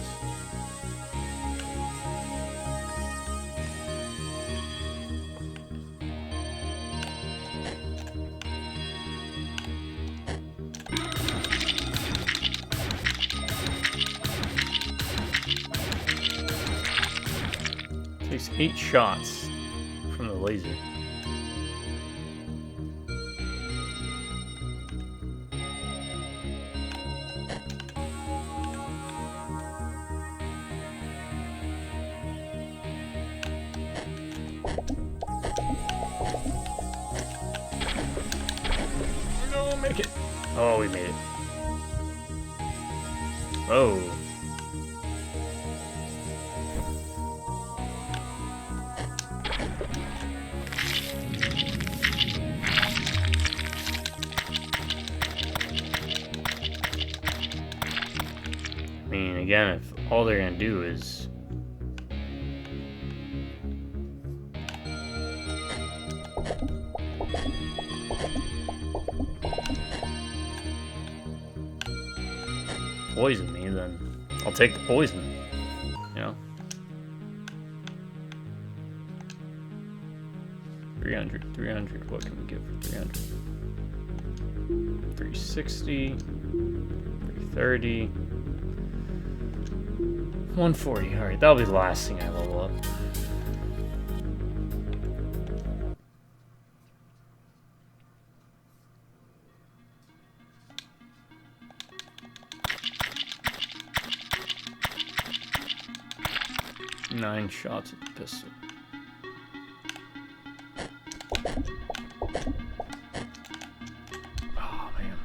Takes 8 shots from the laser. No, make it. Oh, we made it. Oh. I mean, again, if all they're gonna do is poison me, then I'll take the poison, you know? 300, what can we get for 300? 360, 330, 140, alright, that'll be the last thing I level up. Nine shots at the pistol. Oh, man.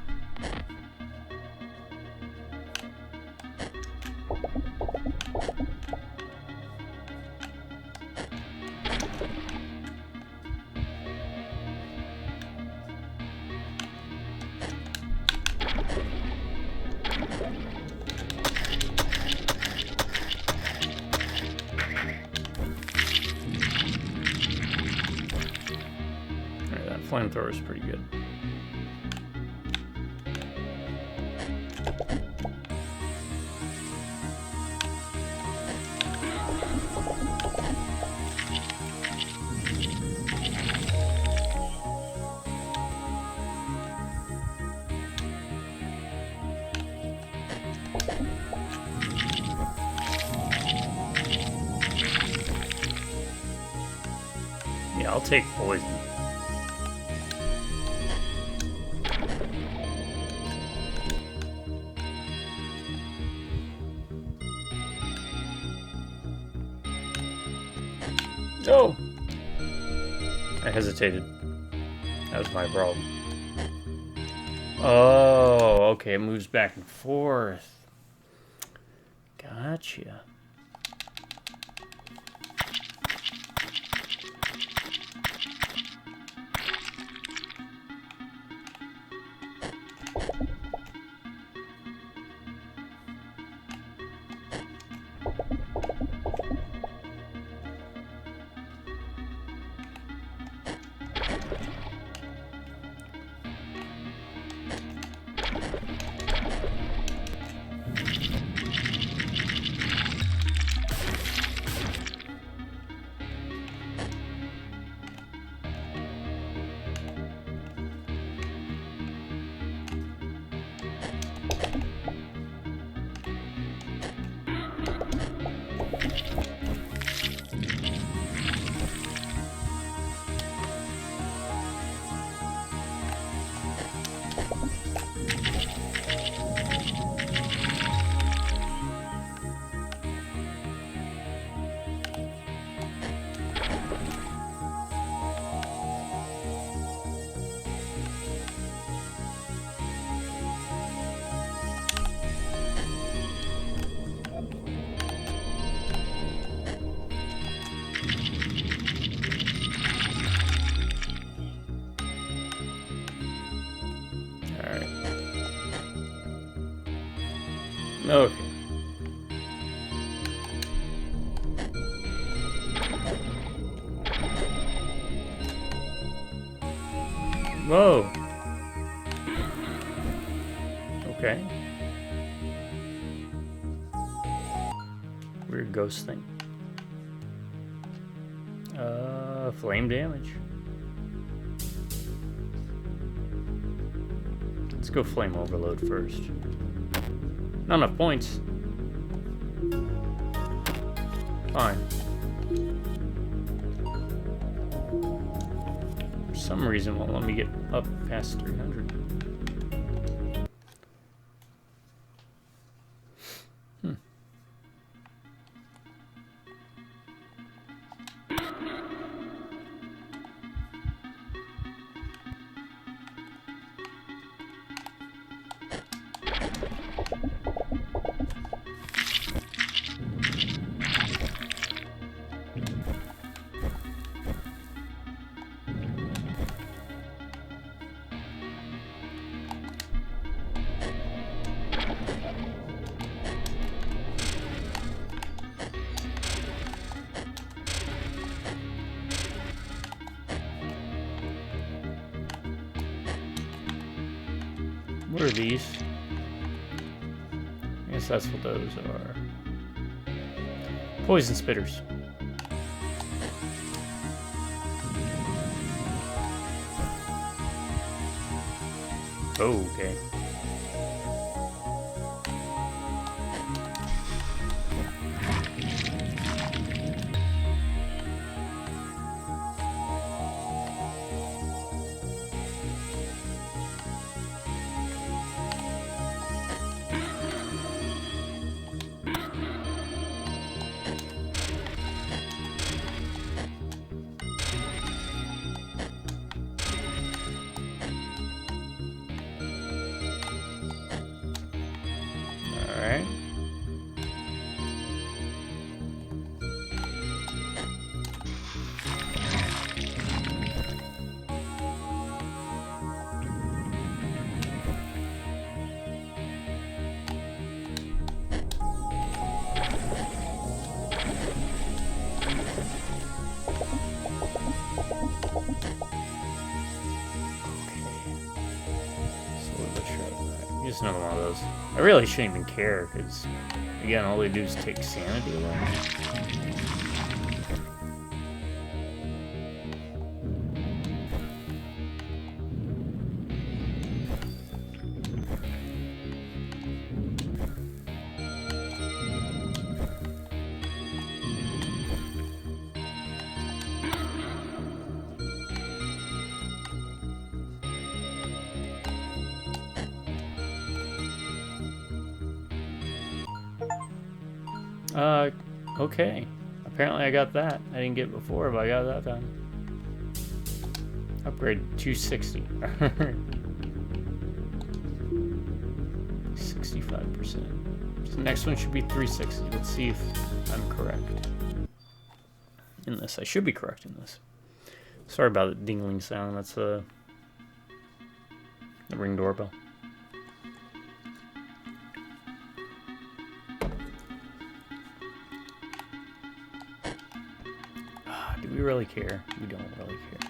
Alright, that flamethrower is pretty good. Yeah, I'll take poison. No! I hesitated. That was my problem. Oh, okay, it moves back and forth. Gotcha. Okay. Whoa. Okay. weird ghost thing. Flame damage. Let's go flame overload first. Not enough points. Fine. For some reason, won't let me get up past 300. What are these? I guess that's what those are. Poison spitters. Oh, okay. Alright. Just another one of those. I really shouldn't even care, because, again, all they do is take sanity away. Okay. Apparently I got that. I didn't get it before, but I got that time. Upgrade 260. 65%. So the next one should be 360. Let's see if I'm correct in this. I should be correct in this. Sorry about the dingling sound. That's the Ring doorbell. Do we really care? We don't really care.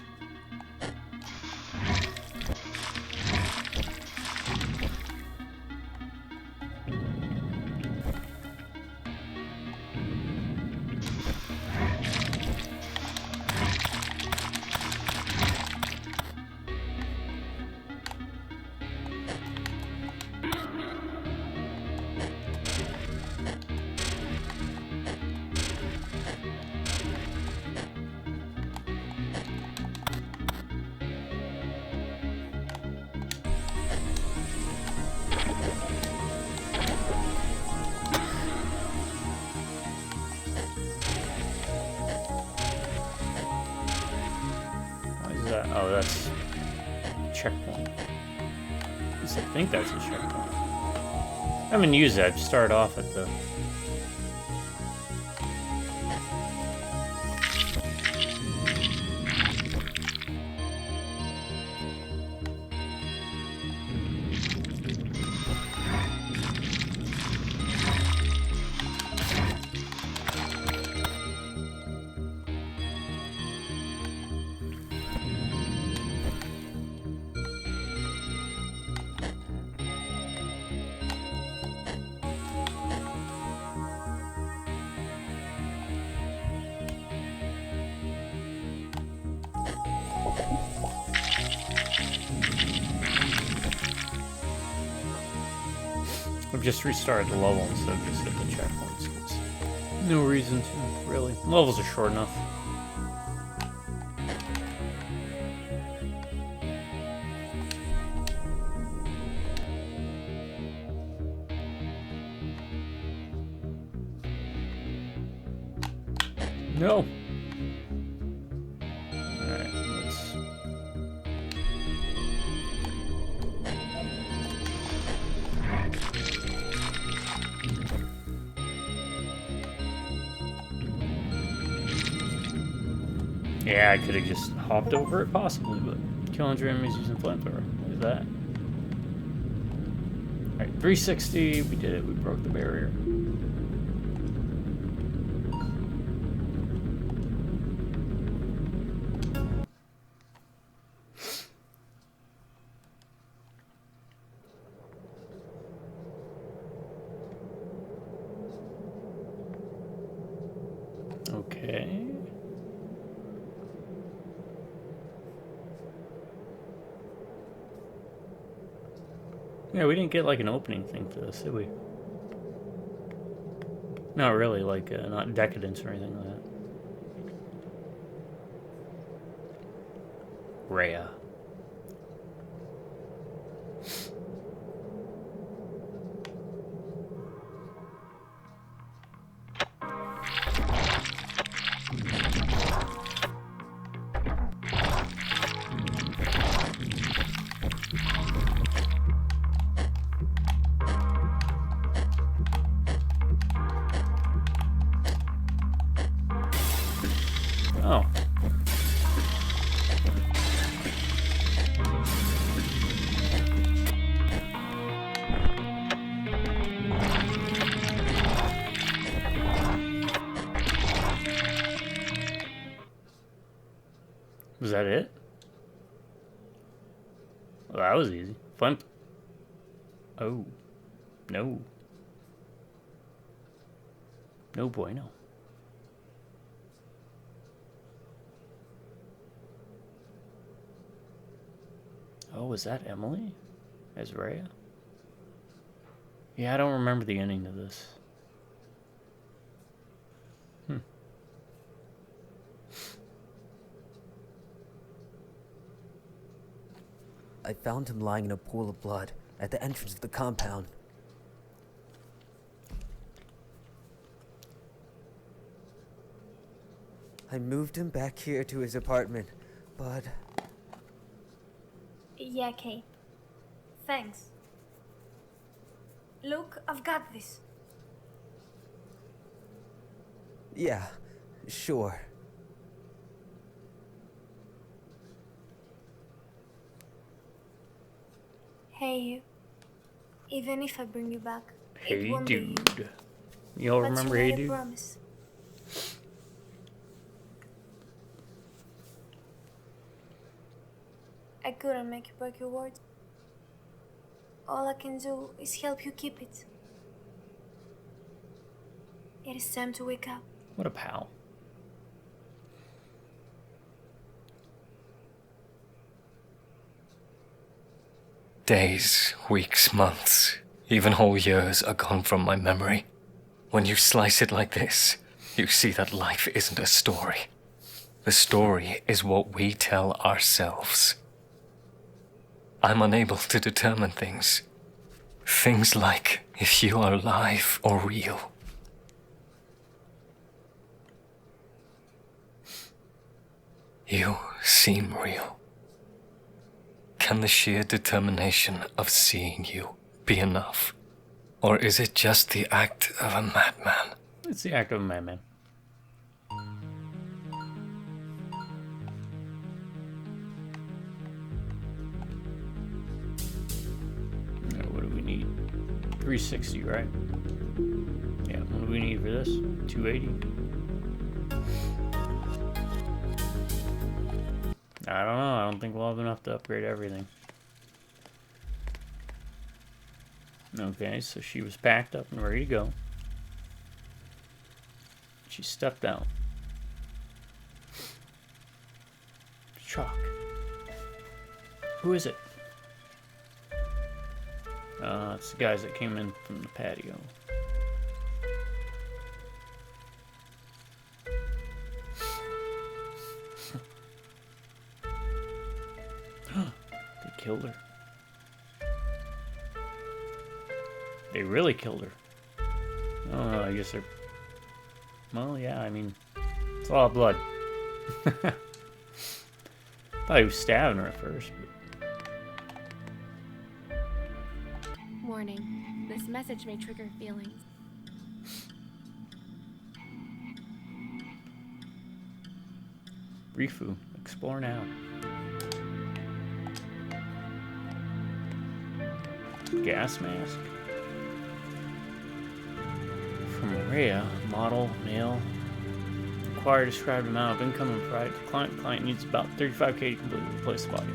Oh, that's a checkpoint. At least I think that's a checkpoint. I haven't used it. I've started off at the... just restarted the level instead of just hit the checkpoints. No reason to, really. Levels are short enough. No. Alright, let's... Yeah, I could have just hopped over it possibly, but killing your enemies using flamethrower. Look at that. Alright, 360, we did it, we broke the barrier. Okay. Yeah, we didn't get like an opening thing for this, did we? Not really, like not decadence or anything like that. Rhea. Oh. Was that it? Well, that was easy. Fun. Oh. No. No bueno. Oh, was that Emily? As Rhea? Yeah, I don't remember the ending to this. I found him lying in a pool of blood at the entrance of the compound. I moved him back here to his apartment, but... Yeah, Kate. Thanks. Look, I've got this. Yeah, sure. Hey, you. Even if I bring you back, Hey, it won't be you. dude. Y'all But remember you Hey, made a dude? promise. I couldn't make you break your word. All I can do is help you keep it. It is time to wake up. What a pal. Days, weeks, months, even whole years are gone from my memory. When you slice it like this, you see that life isn't a story. The story is what we tell ourselves. I'm unable to determine things. Things like if you are alive or real. You seem real. Can the sheer determination of seeing you be enough? Or is it just the act of a madman? It's the act of a madman. Now, what do we need? 360, right? Yeah, what do we need for this? 280. I don't know. I don't think we'll have enough to upgrade everything. Okay, so she was packed up and ready to go. She stepped out. Shock. Who is it? It's the guys that came in from the patio. They killed her. They really killed her. Oh, I guess they're... Well, yeah, I mean, it's a lot of blood. Thought he was stabbing her at first, but... Warning. This message may trigger feelings. Rifu, explore now. Gas mask. From Rhea, model, male. Require described amount of income and provided to client. Client needs about 35k to completely replace the body.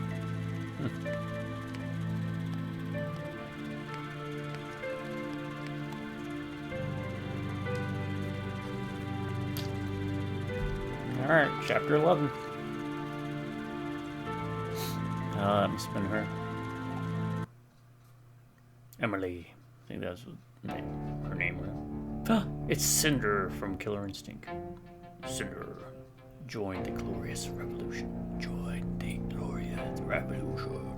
Alright, chapter 11. Let me spin her. Emily. I think that's what her name was. Ah, it's Cinder from Killer Instinct. Cinder. Join the glorious revolution. Join the glorious revolution.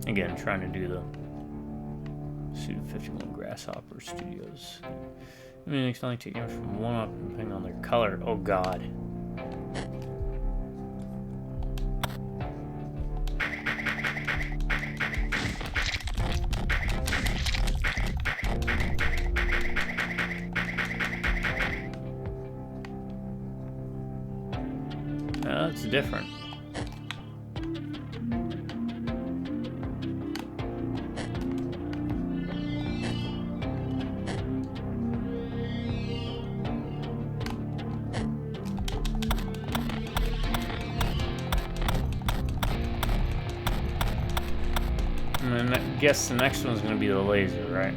Again, trying to do the Suit 51 Grasshopper Studios. I mean, it's only take damage from one up depending on their color. Oh god. That's different. And I guess the next one's going to be the laser, right?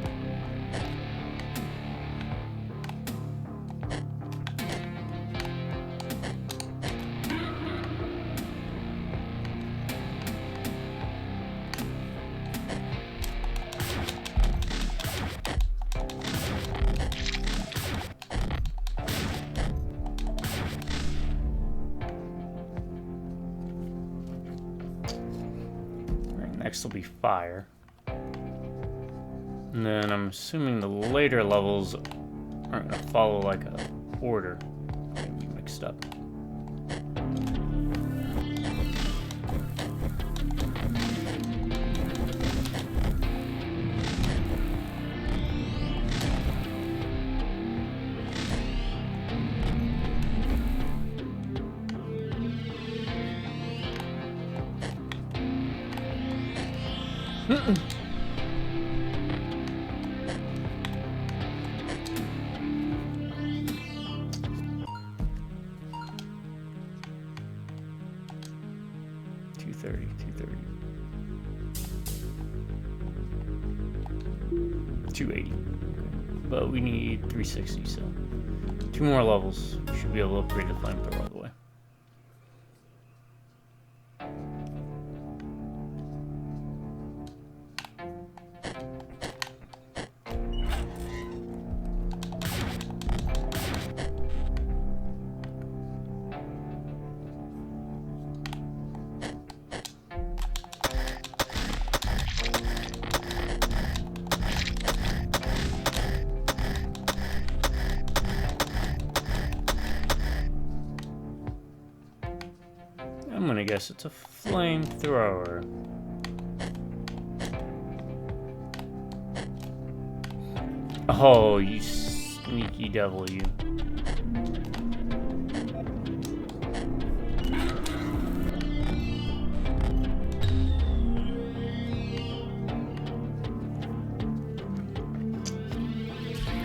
Next will be fire. And then I'm assuming the later levels aren't going to follow like a order. Maybe mixed up. But we need 360, so 2 more levels. We should be able to upgrade the flamethrower all the way. I'm gonna guess it's a flamethrower. Oh, you sneaky devil, you.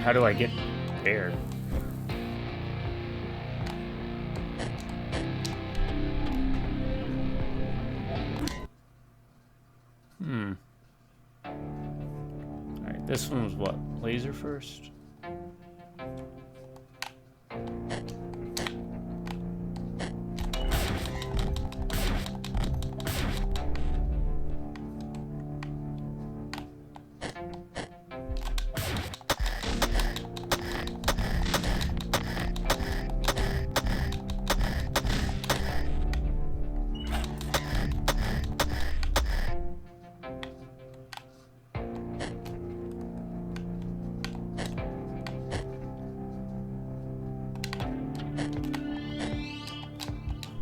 How do I get there? Alright, this one was what? Laser first?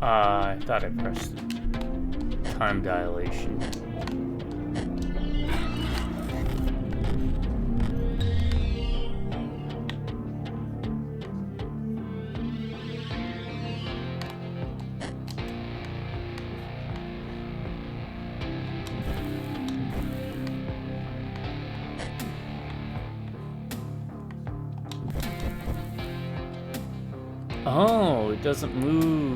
I thought I pressed time dilation. Oh, it doesn't move.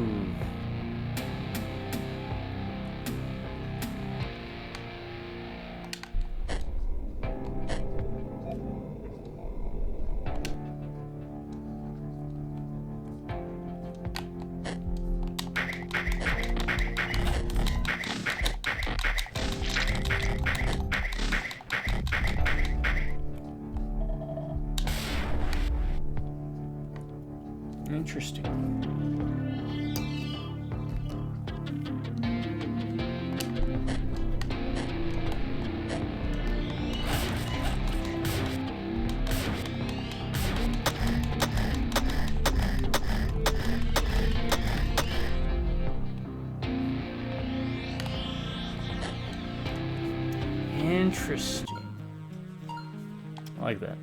Interesting. Interesting. I like that.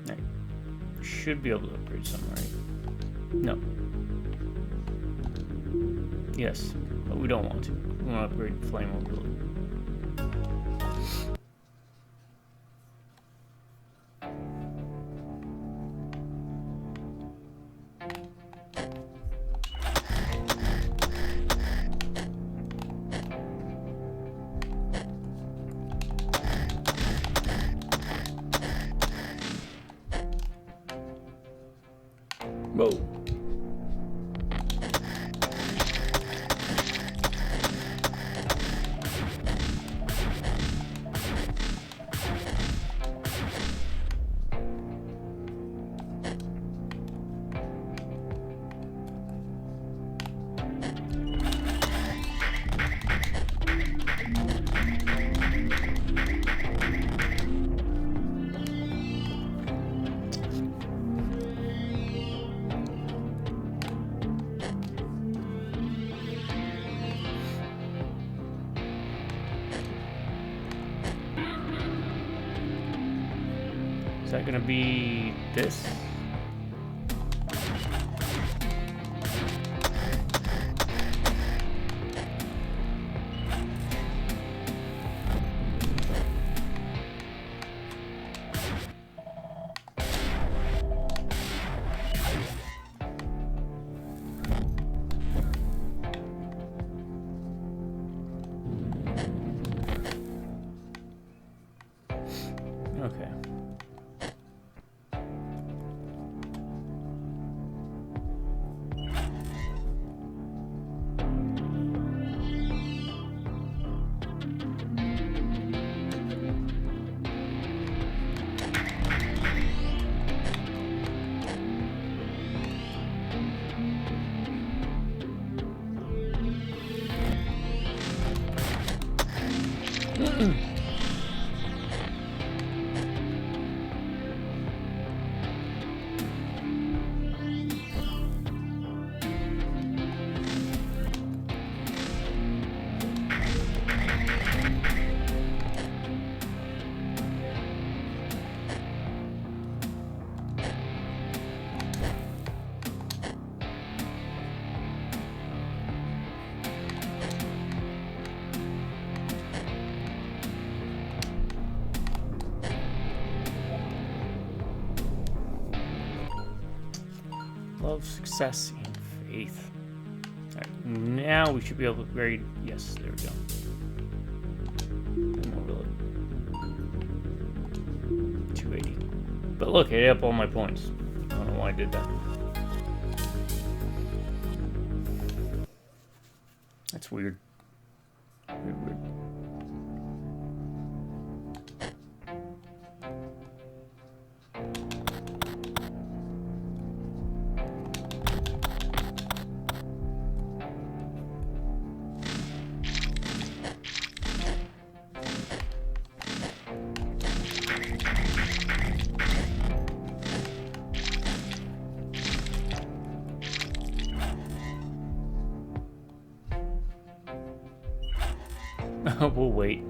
Right. Should be able to upgrade some, right? No. Yes, but we don't want to. We want to upgrade flame mobility. Whoa. Is that gonna be this? Okay. Love, success, and faith. Alright, now we should be able to upgrade. Yes, there we go. Mobility. 280. But look, it ate up all my points. I don't know why I did that. That's weird. Weird. We'll wait.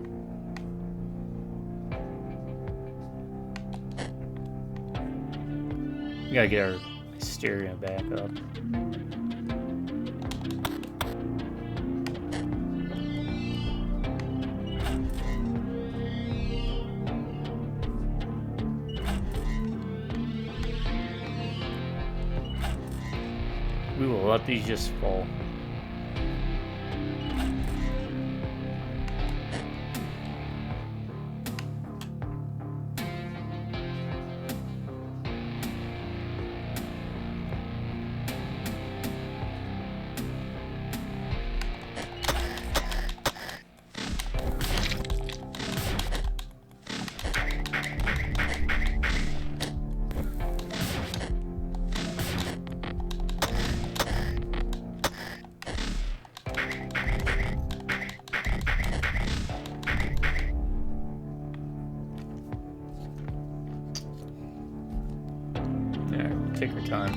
We gotta get our hysteria back up. We will let these just fall. Take your time.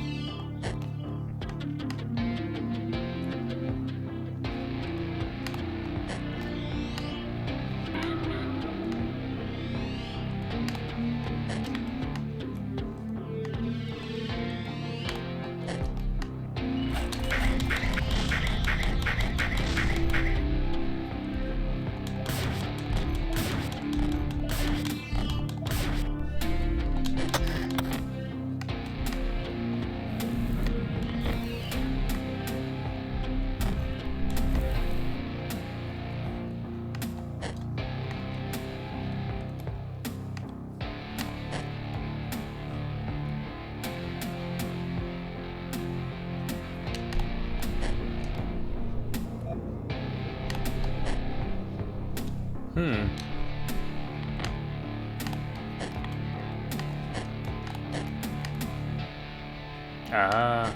Ah.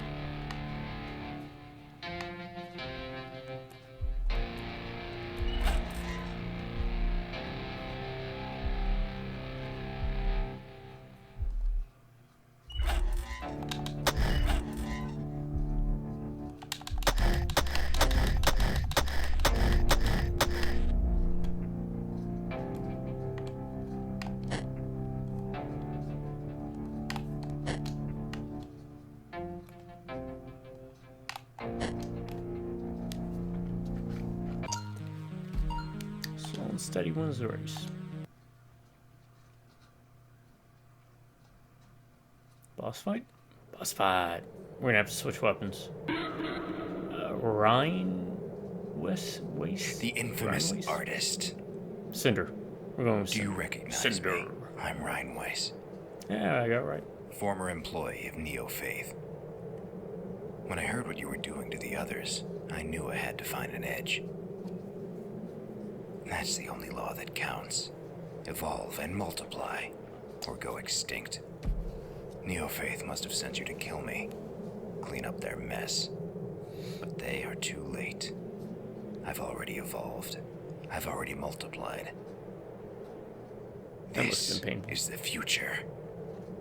Slow and steady wins the race. Boss fight? Boss fight. We're gonna have to switch weapons. Rhine Waste? The infamous Rhine Waste? artist. Cinder. We're going with Do you Cinder. recognize Cinder. me? I'm Rhine Weiss, Yeah, I got it right. former employee of Neo-Faith. When I heard what you were doing to the others, I knew I had to find an edge. That's the only law that counts. Evolve and multiply, or go extinct. Neo-Faith must have sent you to kill me, clean up their mess. But they are too late. I've already evolved. I've already multiplied. That must have This been painful. is the future.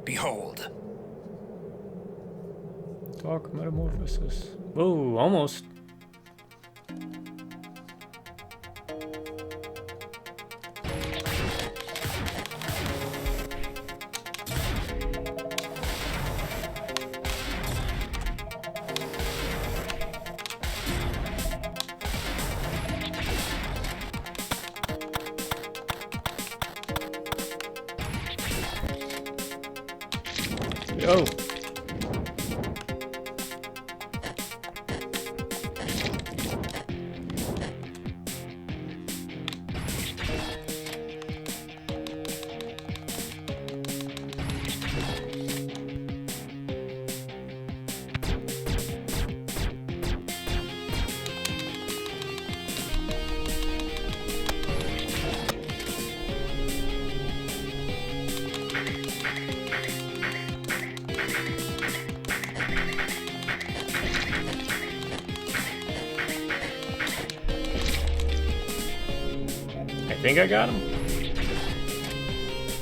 Behold. Dark metamorphosis. Whoa, almost. Yo. I think I got him.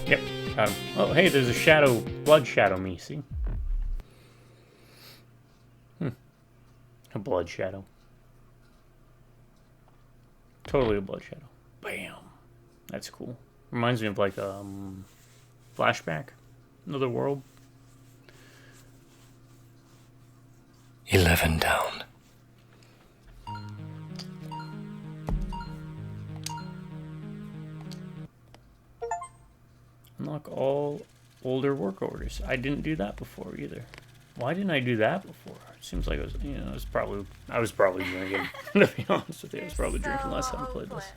Yep, got him. Oh, hey, there's a shadow, blood shadow me, see? A blood shadow. Totally a blood shadow. Bam. That's cool. Reminds me of like Flashback, Another World. 11 down. Unlock all older work orders. I didn't do that before either. Why didn't I do that before? It seems like I was probably drinking. To be honest with you, I was probably drinking last time I played this.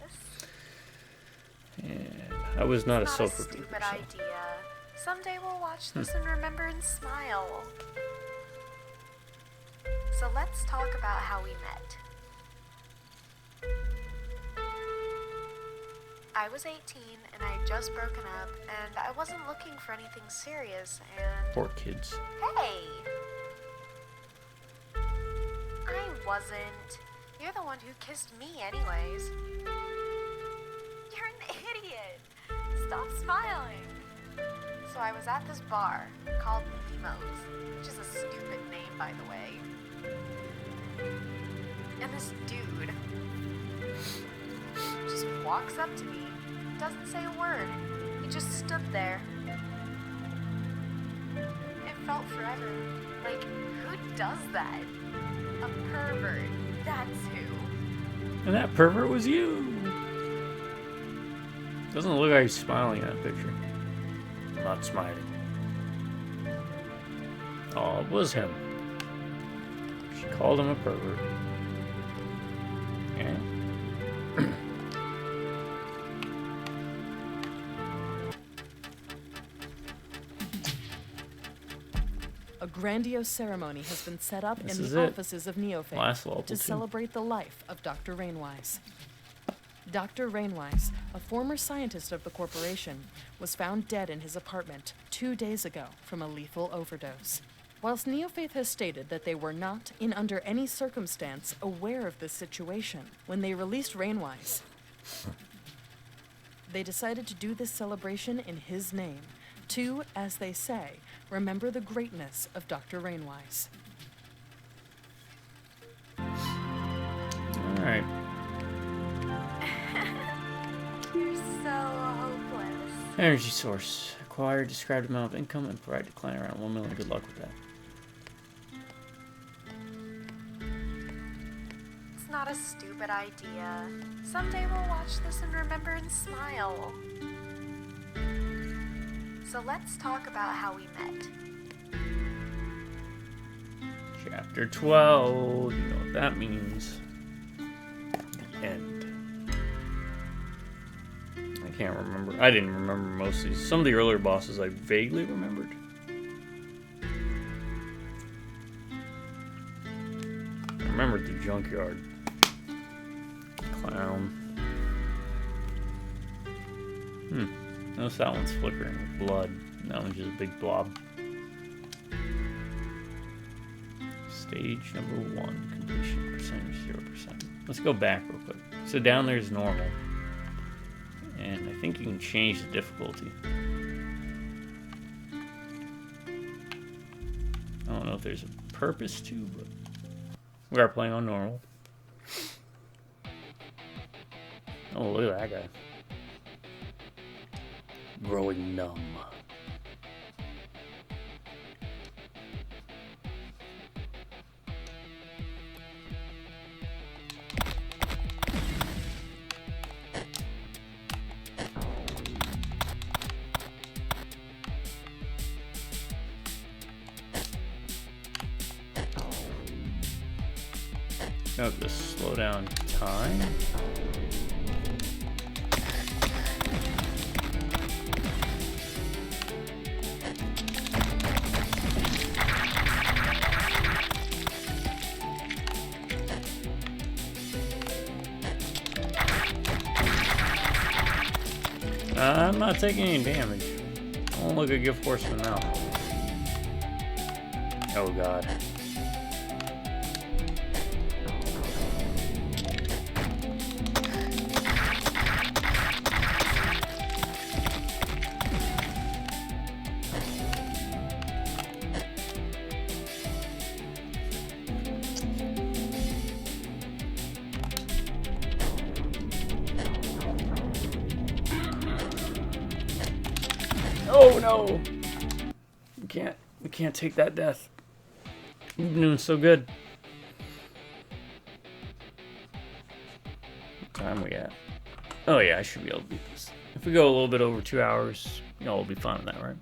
And I was not a sofa drinker. Stupid idea. Someday we'll watch this and remember and smile. So let's talk about how we met. I was 18 and I had just broken up and I wasn't looking for anything serious and... Poor kids. Hey! I wasn't. You're the one who kissed me anyways. You're an idiot! Stop smiling! So I was at this bar called Nemo's, which is a stupid name by the way. And this dude just walks up to me, doesn't say a word. He just stood there. It felt forever. Like, who does that? A pervert. That's who. And that pervert was you. Doesn't look like he's smiling in that picture. I'm not smiling. Oh, it was him. She called him a pervert. Yeah. A grandiose ceremony has been set up This in is the it. offices of Neofaith Last level to too. celebrate the life of Dr. Rainwise. Dr. Rainwise, a former scientist of the corporation, was found dead in his apartment 2 days ago from a lethal overdose. Whilst Neofaith has stated that they were not, in under any circumstance, aware of this situation when they released Rainwise, they decided to do this celebration in his name to, as they say, remember the greatness of Dr. Rainwise. Alright. You're so hopeless. Energy source. Acquire described amount of income and provide decline around 1 million. Good luck with that. It's not a stupid idea. Someday we'll watch this and remember and smile. So let's talk about how we met. Chapter 12. You know what that means. End. I can't remember. I didn't remember most of these. Some of the earlier bosses I vaguely remembered. I remembered the junkyard. Clown. Notice that one's flickering with blood. And that one's just a big blob. Stage number 1. Completion percentage 0%. Let's go back real quick. So down there's normal. And I think you can change the difficulty. I don't know if there's a purpose to, but we are playing on normal. Oh, look at that guy. Growing numb. No, just slow down time. I'm not taking any damage. I won't look a gift horseman now. Oh god. Oh no! We can't take that death. You've been doing so good. What time we at? Oh yeah, I should be able to beat this. If we go a little bit over 2 hours, you know, we'll be fine with that, right?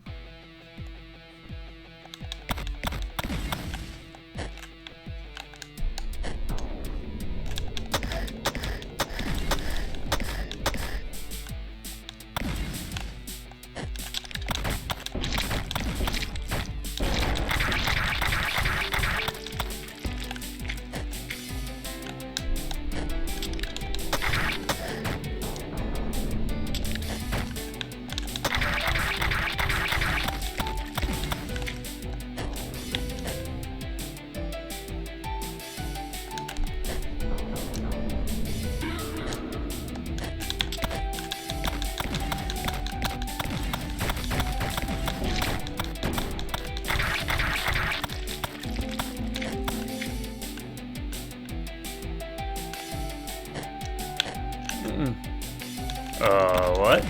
What?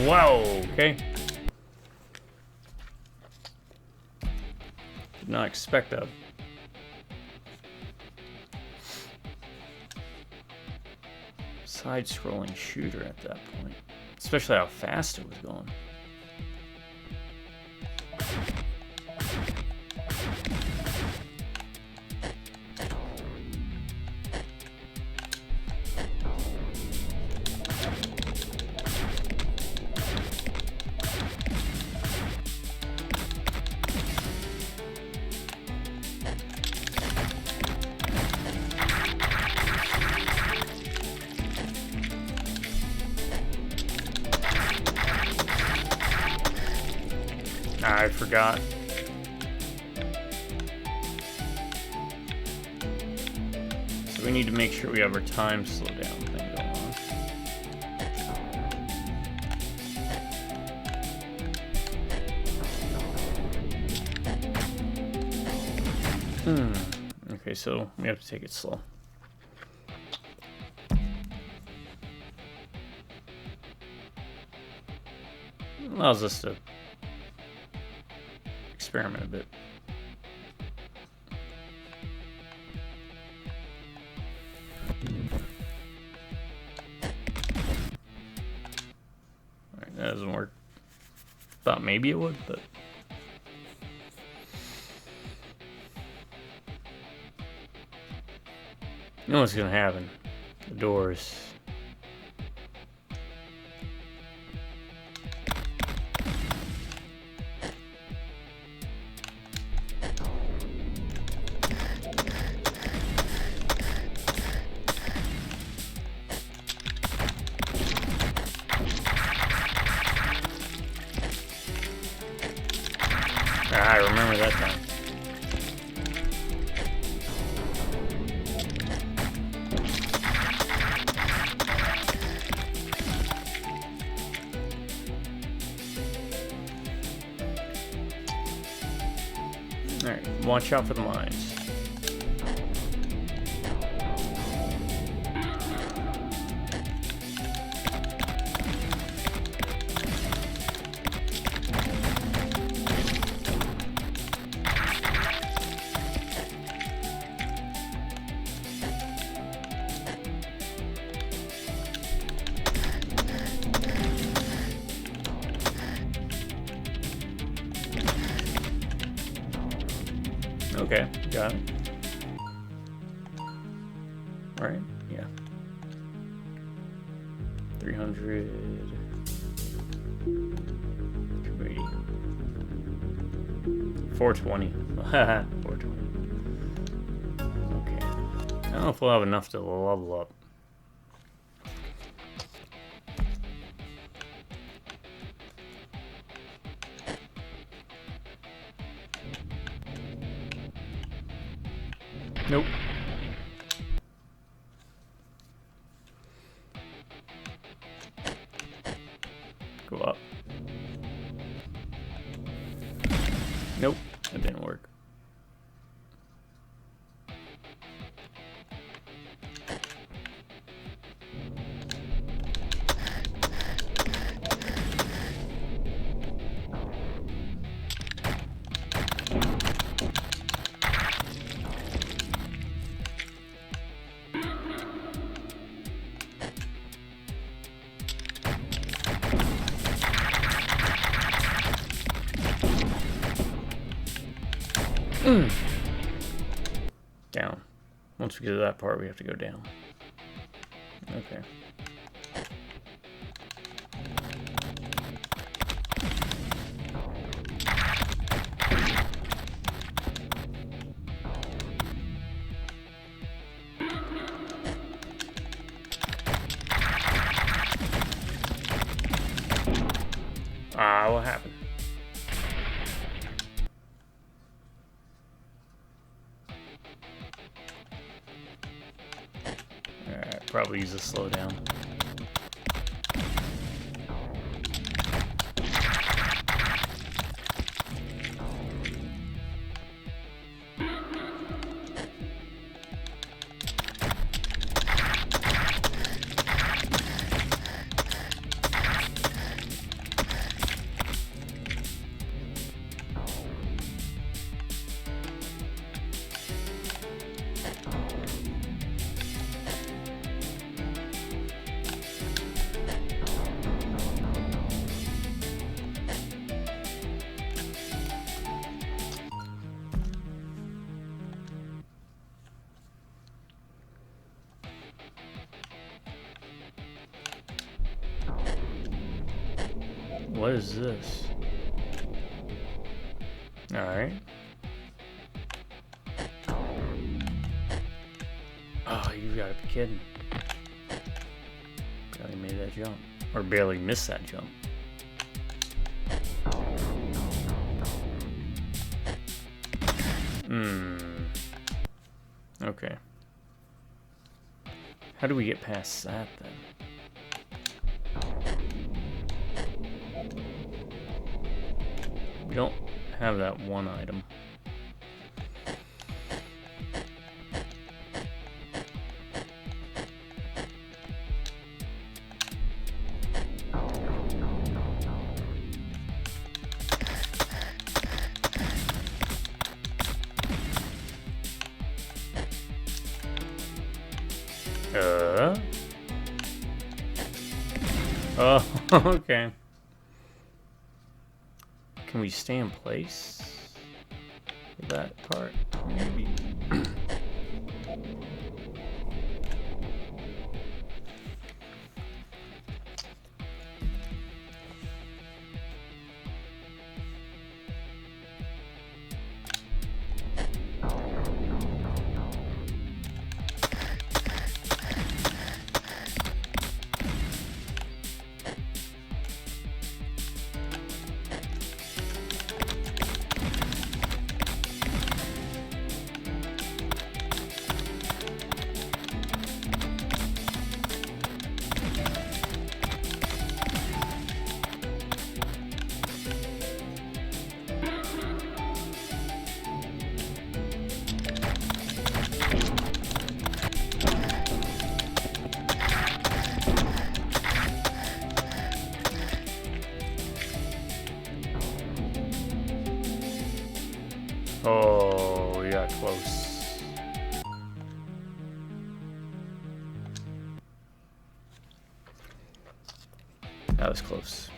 Wow, okay. Did not expect that. Side-scrolling shooter at that point. Especially how fast it was going. I forgot. So we need to make sure we have our time slow down thing going on. Okay, so we have to take it slow. Allows us to experiment a bit. Alright, that doesn't work. Thought maybe it would, but you know what's gonna happen. The doors. I remember that time. Alright, watch out for the mines. Okay, got it. Alright, yeah. 300. 280. 420. 420. Okay. I don't know if we'll have enough to level up. Nope. Go up. Nope, that didn't work. Down. Once we get to that part, we have to go down. Okay. What happened? Alright, probably use a slowdown. What is this? Alright. Oh, you gotta be kidding. Barely made that jump. Or barely missed that jump. Okay. How do we get past that then? We don't have that one item. Oh, okay. Can we stay in place for that part? Maybe. Oh, we got close. That was close.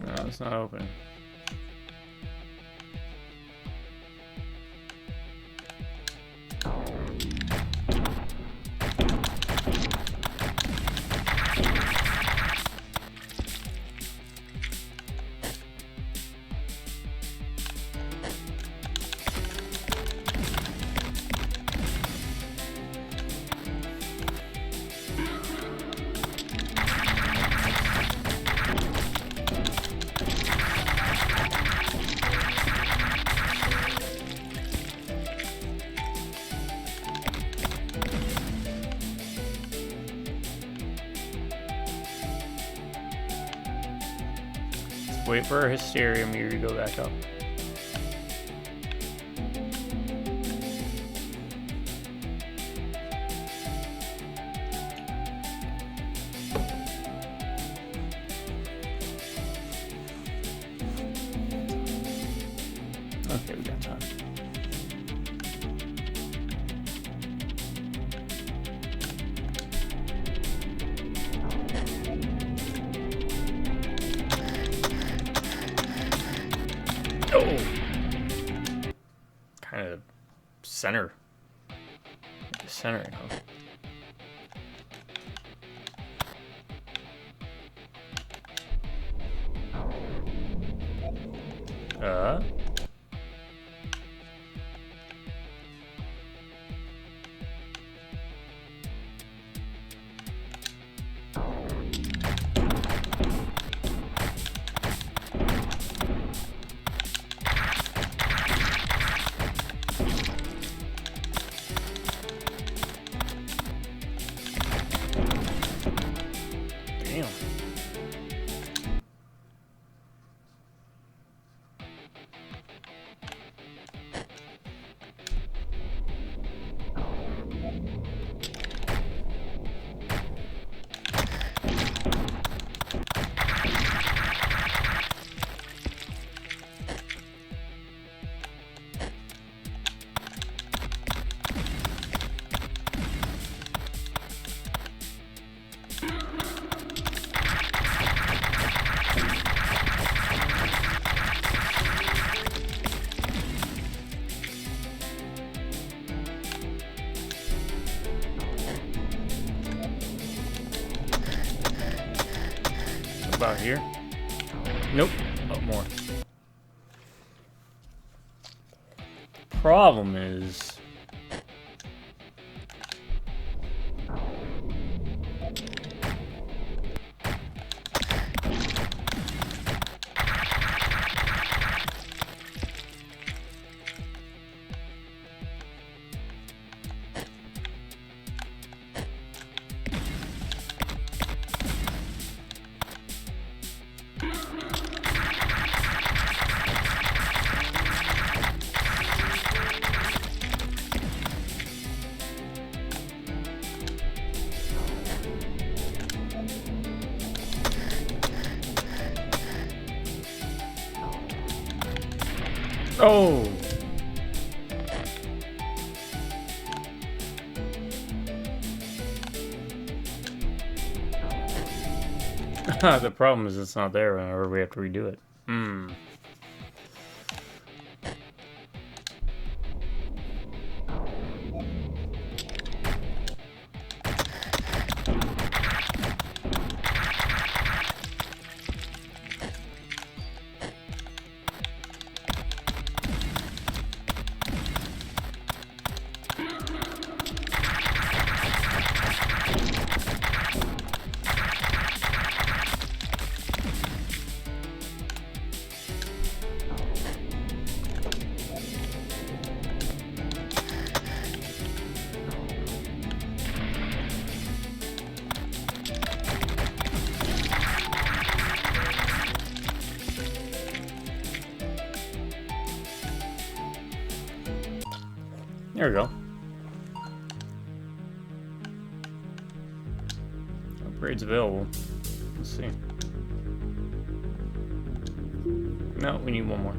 No, it's not open. Wait for our hysteria meter to go back up. Okay, we got time. center. The center, you know. Damn. About here? Nope. Up more. Problem is, oh. The problem is it's not there, or we have to redo it. There we go. Upgrades available. Let's see. No, we need one more.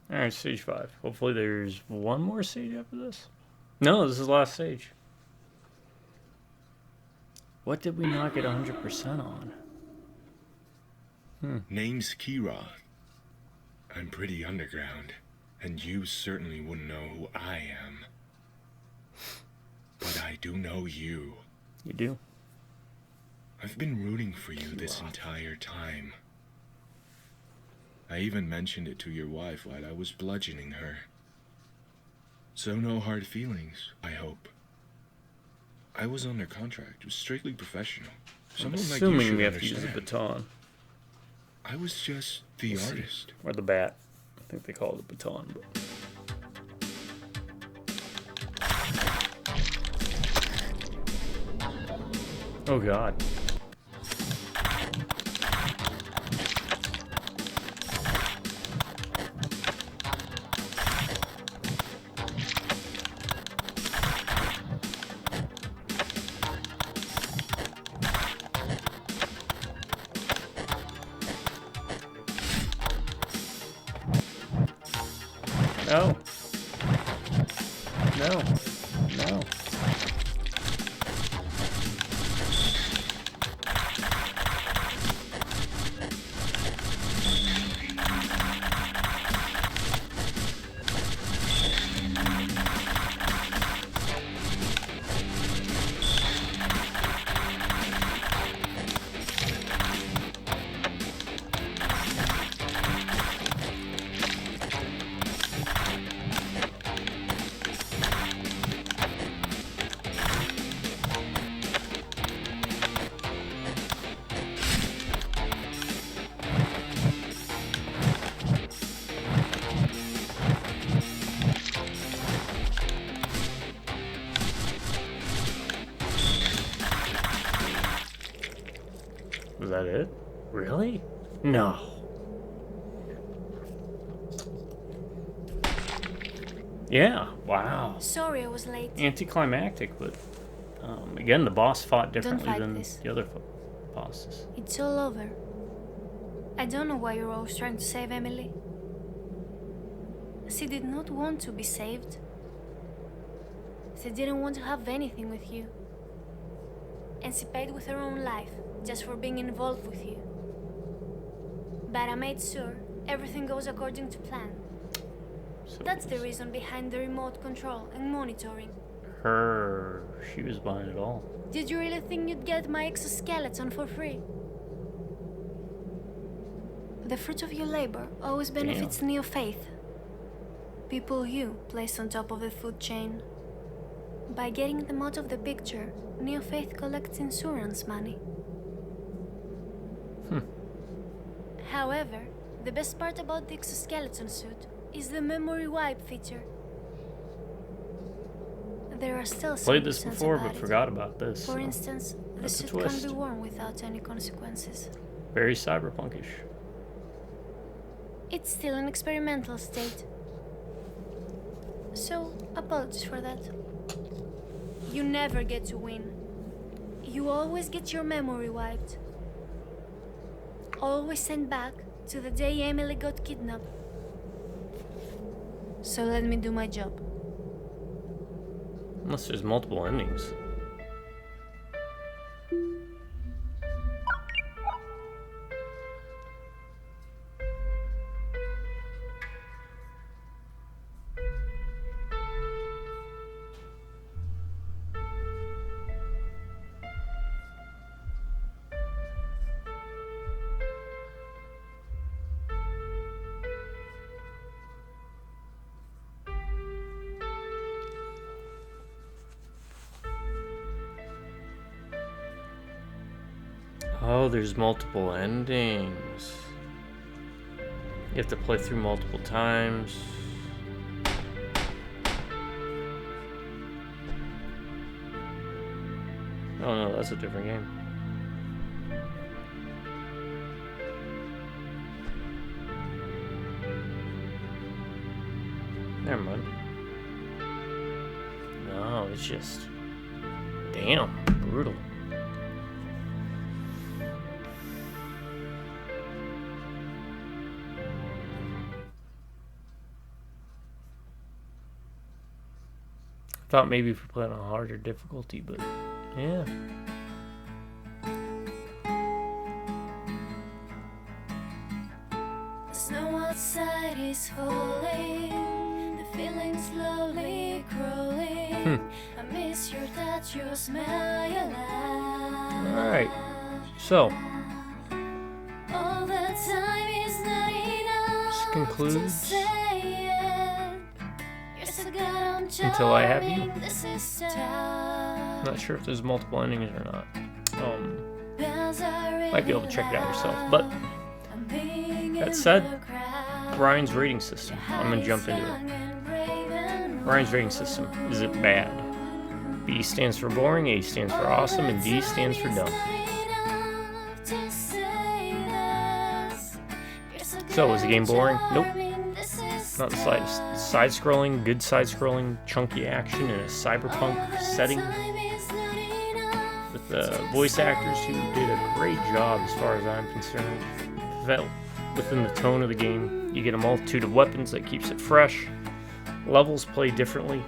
Alright, stage 5. Hopefully there's one more stage after this. No, this is the last stage. What did we not get 100% on? Name's Kira. I'm pretty underground, and you certainly wouldn't know who I am. But I do know you. You do? I've been rooting for you this entire time. I even mentioned it to your wife while I was bludgeoning her. So no hard feelings, I hope. I was under contract. It was strictly professional. I'm assuming we have to use the baton. I was just the artist. Or the bat. I think they call it the baton. But... oh god. No. No. No. No. Yeah, wow. Sorry I was late. Anticlimactic, but again, the boss fought differently fight than this. the other bosses. It's all over. I don't know why you're always trying to save Emily. She did not want to be saved. She didn't want to have anything with you. And she paid with her own life just for being involved with you. But I made sure everything goes according to plan. So That's the reason behind the remote control and monitoring. She was behind it all. Did you really think you'd get my exoskeleton for free? The fruit of your labor always benefits Neo-Faith. People you place on top of the food chain. By getting them out of the picture, Neo-Faith collects insurance money. However, the best part about the exoskeleton suit is the memory wipe feature. There are still some Played this concerns before, about but it. forgot about this. For so instance, the that's a suit can twist. be worn without any consequences. Very cyberpunkish. It's still in experimental state. So, apologies for that. You never get to win. You always get your memory wiped. Always sent back to the day Emily got kidnapped. So let me do my job. Unless there's multiple endings. Oh, there's multiple endings. You have to play through multiple times. Oh no, that's a different game. Never mind. No, it's just... Damn, brutal. Thought maybe if we played on harder difficulty, but yeah. The snow outside is falling, the feeling slowly crawling. I miss your touch, your smile. Alright, so All the time is not enough this concludes to say it. You're so good, I'm Until I Have You. trying, this is tough. not sure if there's multiple endings or not. Bells are Might be able to check it out yourself. But that said, Ryan's rating system. I'm gonna jump into it. Ryan's rating system. Is it bad? B stands for boring, A stands for awesome, and D stands for dumb. So, is the game boring? Nope. Not the slightest. Side-scrolling, good side-scrolling, chunky action in a cyberpunk setting with voice actors who did a great job as far as I'm concerned. Felt within the tone of the game. You get a multitude of weapons that keeps it fresh. Levels play differently.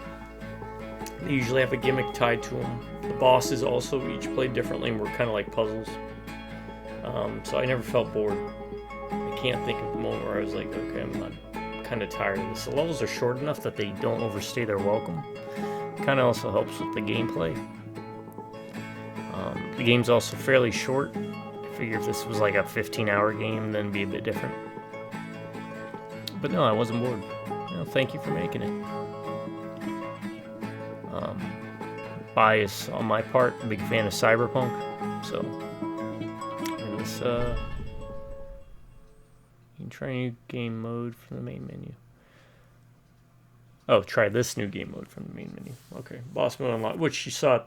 They usually have a gimmick tied to them. The bosses also each play differently and were kind of like puzzles. So I never felt bored. I can't think of a moment where I was like, okay, I'm kind of tired of this. The levels are short enough that they don't overstay their welcome. Kind of also helps with the gameplay. The game's also fairly short. I figure if this was like a 15-hour game, then it'd be a bit different. But no, I wasn't bored. Thank you for making it. Bias on my part, a big fan of cyberpunk, so and this you can try new game mode from the main menu. Oh, try this new game mode from the main menu. Okay, boss mode unlocked, which you saw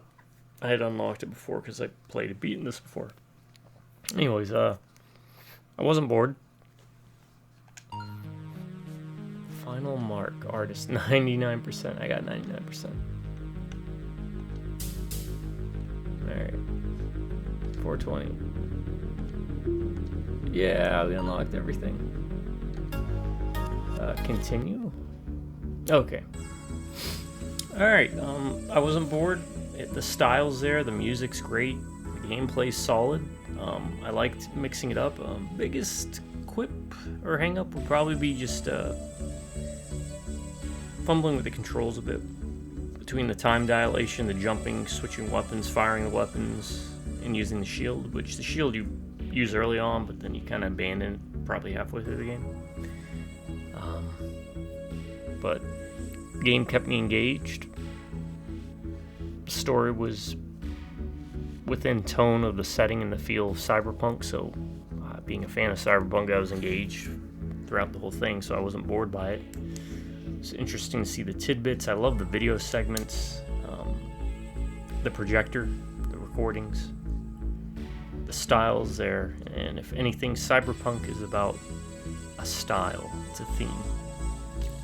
I had unlocked it before because I played it, beaten this before. Anyways, I wasn't bored. Final mark, artist, 99%. I got 99%. Alright. 420. Yeah, we unlocked everything. Continue? Okay. Alright, I wasn't bored. The style's there, the music's great, the gameplay's solid. I liked mixing it up. Biggest quip or hang up would probably be just fumbling with the controls a bit. Between the time dilation, the jumping, switching weapons, firing the weapons, and using the shield, which the shield you use early on, but then you kind of abandon it probably halfway through the game. But the game kept me engaged. The story was within tone of the setting and the feel of Cyberpunk, so being a fan of Cyberpunk, I was engaged throughout the whole thing, so I wasn't bored by it. It's interesting to see the tidbits. I love the video segments, the projector, the recordings, the styles there, and if anything, Cyberpunk is about a style, it's a theme.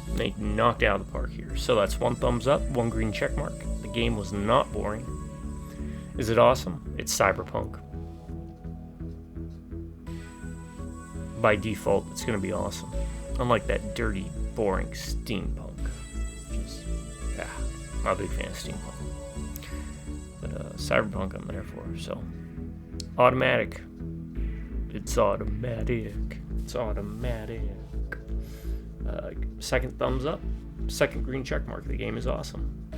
And they knocked it out of the park here. So that's 1 thumbs up, 1 green check mark. The game was not boring. Is it awesome? It's Cyberpunk. By default, it's going to be awesome. Unlike that dirty, boring steampunk. Which is, I'm not a big fan of steampunk. But Cyberpunk I'm there for, so. Automatic. It's automatic. It's automatic. 2nd thumbs up. 2nd green check mark. The game is awesome.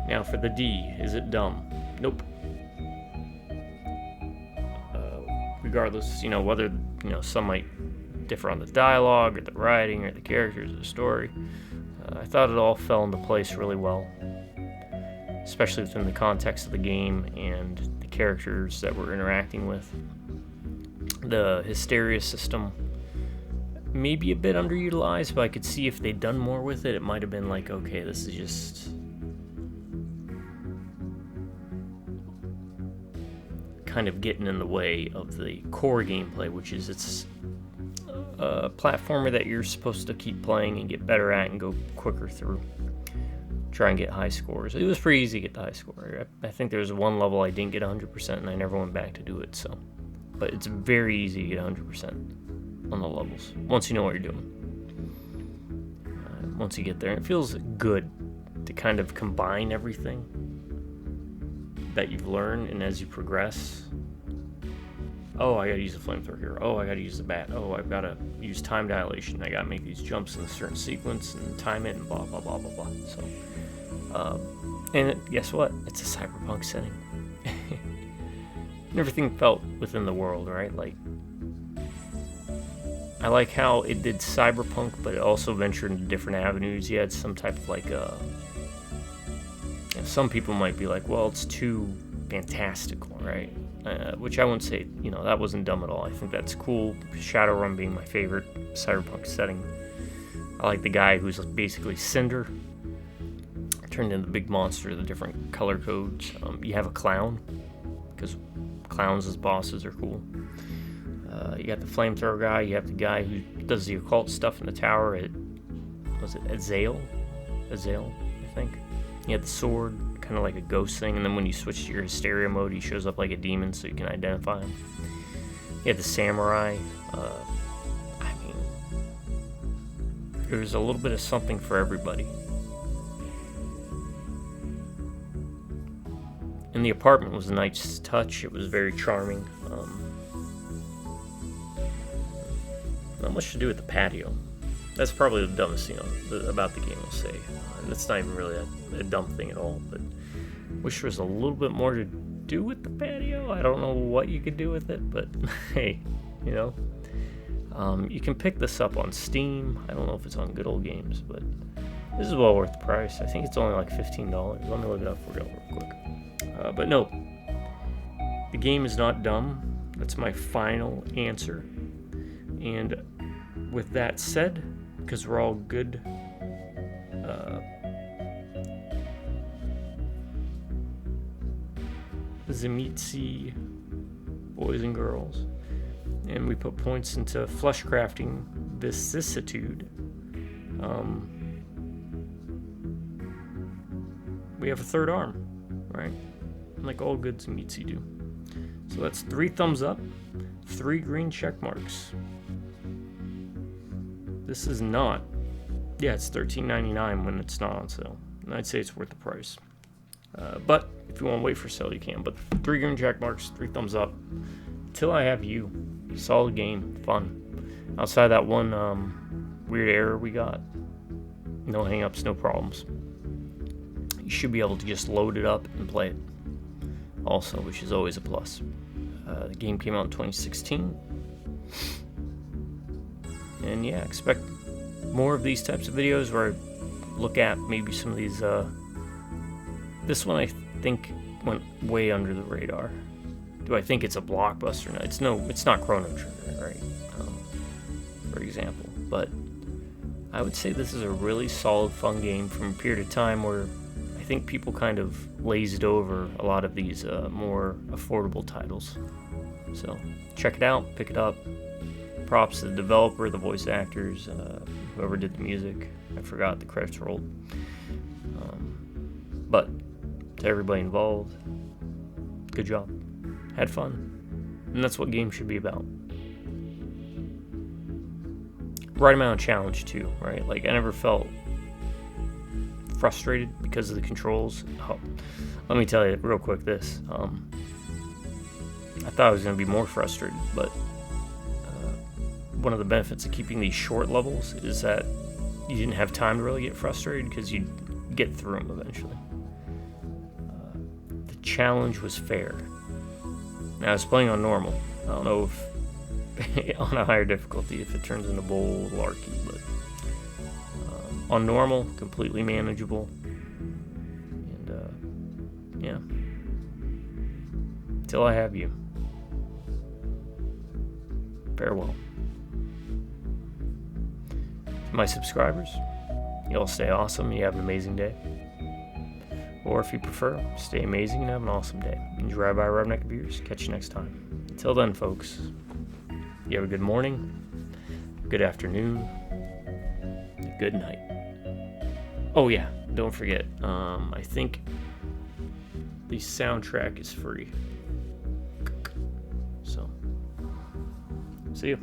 Now for the D. Is it dumb? Nope. Regardless, whether, some might differ on the dialogue or the writing or the characters or the story, I thought it all fell into place really well, especially within the context of the game and the characters that we're interacting with. The hysteria system may be a bit underutilized, but I could see if they'd done more with it, it might have been like, okay, this is just kind of getting in the way of the core gameplay, which is it's a platformer that you're supposed to keep playing and get better at and go quicker through. Try and get high scores. It was pretty easy to get the high score. I think there was one level I didn't get 100% and I never went back to do it, so. But it's very easy to get 100% on the levels, once you know what you're doing. Once you get there, it feels good to kind of combine everything that you've learned, and as you progress, oh, I gotta use the flamethrower here, oh, I gotta use the bat, oh, I've gotta use time dilation, I gotta make these jumps in a certain sequence and time it and blah blah blah blah blah. So guess what, it's a Cyberpunk setting. And everything felt within the world, right? Like, I like how it did Cyberpunk, but it also ventured into different avenues. You had some type of like some people might be like, well, it's too fantastical, right? Which I wouldn't say, that wasn't dumb at all. I think that's cool. Shadowrun being my favorite Cyberpunk setting. I like the guy who's basically Cinder, turned into the big monster, the different color codes. You have a clown, because clowns as bosses are cool. You got the flamethrower guy, you have the guy who does the occult stuff in the tower, was it Azael, I think. You have the sword, kind of like a ghost thing, and then when you switch to your hysteria mode, he shows up like a demon so you can identify him. You have the samurai. There's a little bit of something for everybody. And the apartment was a nice touch. It was very charming. Not much to do with the patio. That's probably the dumbest thing about the game, I'll say. And it's not even really a dumb thing at all, but wish there was a little bit more to do with the patio. I don't know what you could do with it, but hey, you can pick this up on Steam. I don't know if it's on Good Old Games, but this is well worth the price. I think it's only like $15. Let me look it up for you real quick. But no, the game is not dumb. That's my final answer. And with that said, because we're all good, Zemitsi boys and girls, and we put points into flesh crafting vicissitude. We have a third arm, right? Like all goods and meats you do. So that's 3 thumbs up, 3 green check marks. This is not, yeah, it's $13.99 when it's not on sale. And I'd say it's worth the price. But if you want to wait for sale, you can. But 3 green check marks, 3 thumbs up. Till I Have You. Solid game, fun. Outside that one weird error we got, no hang-ups, no problems. You should be able to just load it up and play it also, which is always a plus. The game came out in 2016. And yeah, expect more of these types of videos where I look at maybe some of these. This one I think went way under the radar. Do I think it's a blockbuster? No, it's not Chrono Trigger, right? For example. But I would say this is a really solid, fun game from a period of time where I think people kind of lazed over a lot of these more affordable titles. So check it out, pick it up. Props to the developer, the voice actors, whoever did the music. I forgot the credits rolled. But to everybody involved, good job. Had fun. And that's what games should be about. Right amount of challenge too, right? Like I never felt frustrated because of the controls. Oh, let me tell you real quick this. I thought I was going to be more frustrated, but one of the benefits of keeping these short levels is that you didn't have time to really get frustrated because you'd get through them eventually. The challenge was fair. Now I was playing on normal. I don't know if on a higher difficulty if it turns into bowl larky, but on normal, completely manageable. And yeah, till I have you. Farewell. To my subscribers, you all stay awesome. You have an amazing day. Or if you prefer, stay amazing and have an awesome day. Enjoy by Redneck of Beers. Catch you next time. Until then, folks, you have a good morning, good afternoon, a good night. Oh yeah, don't forget, I think the soundtrack is free. So, see you.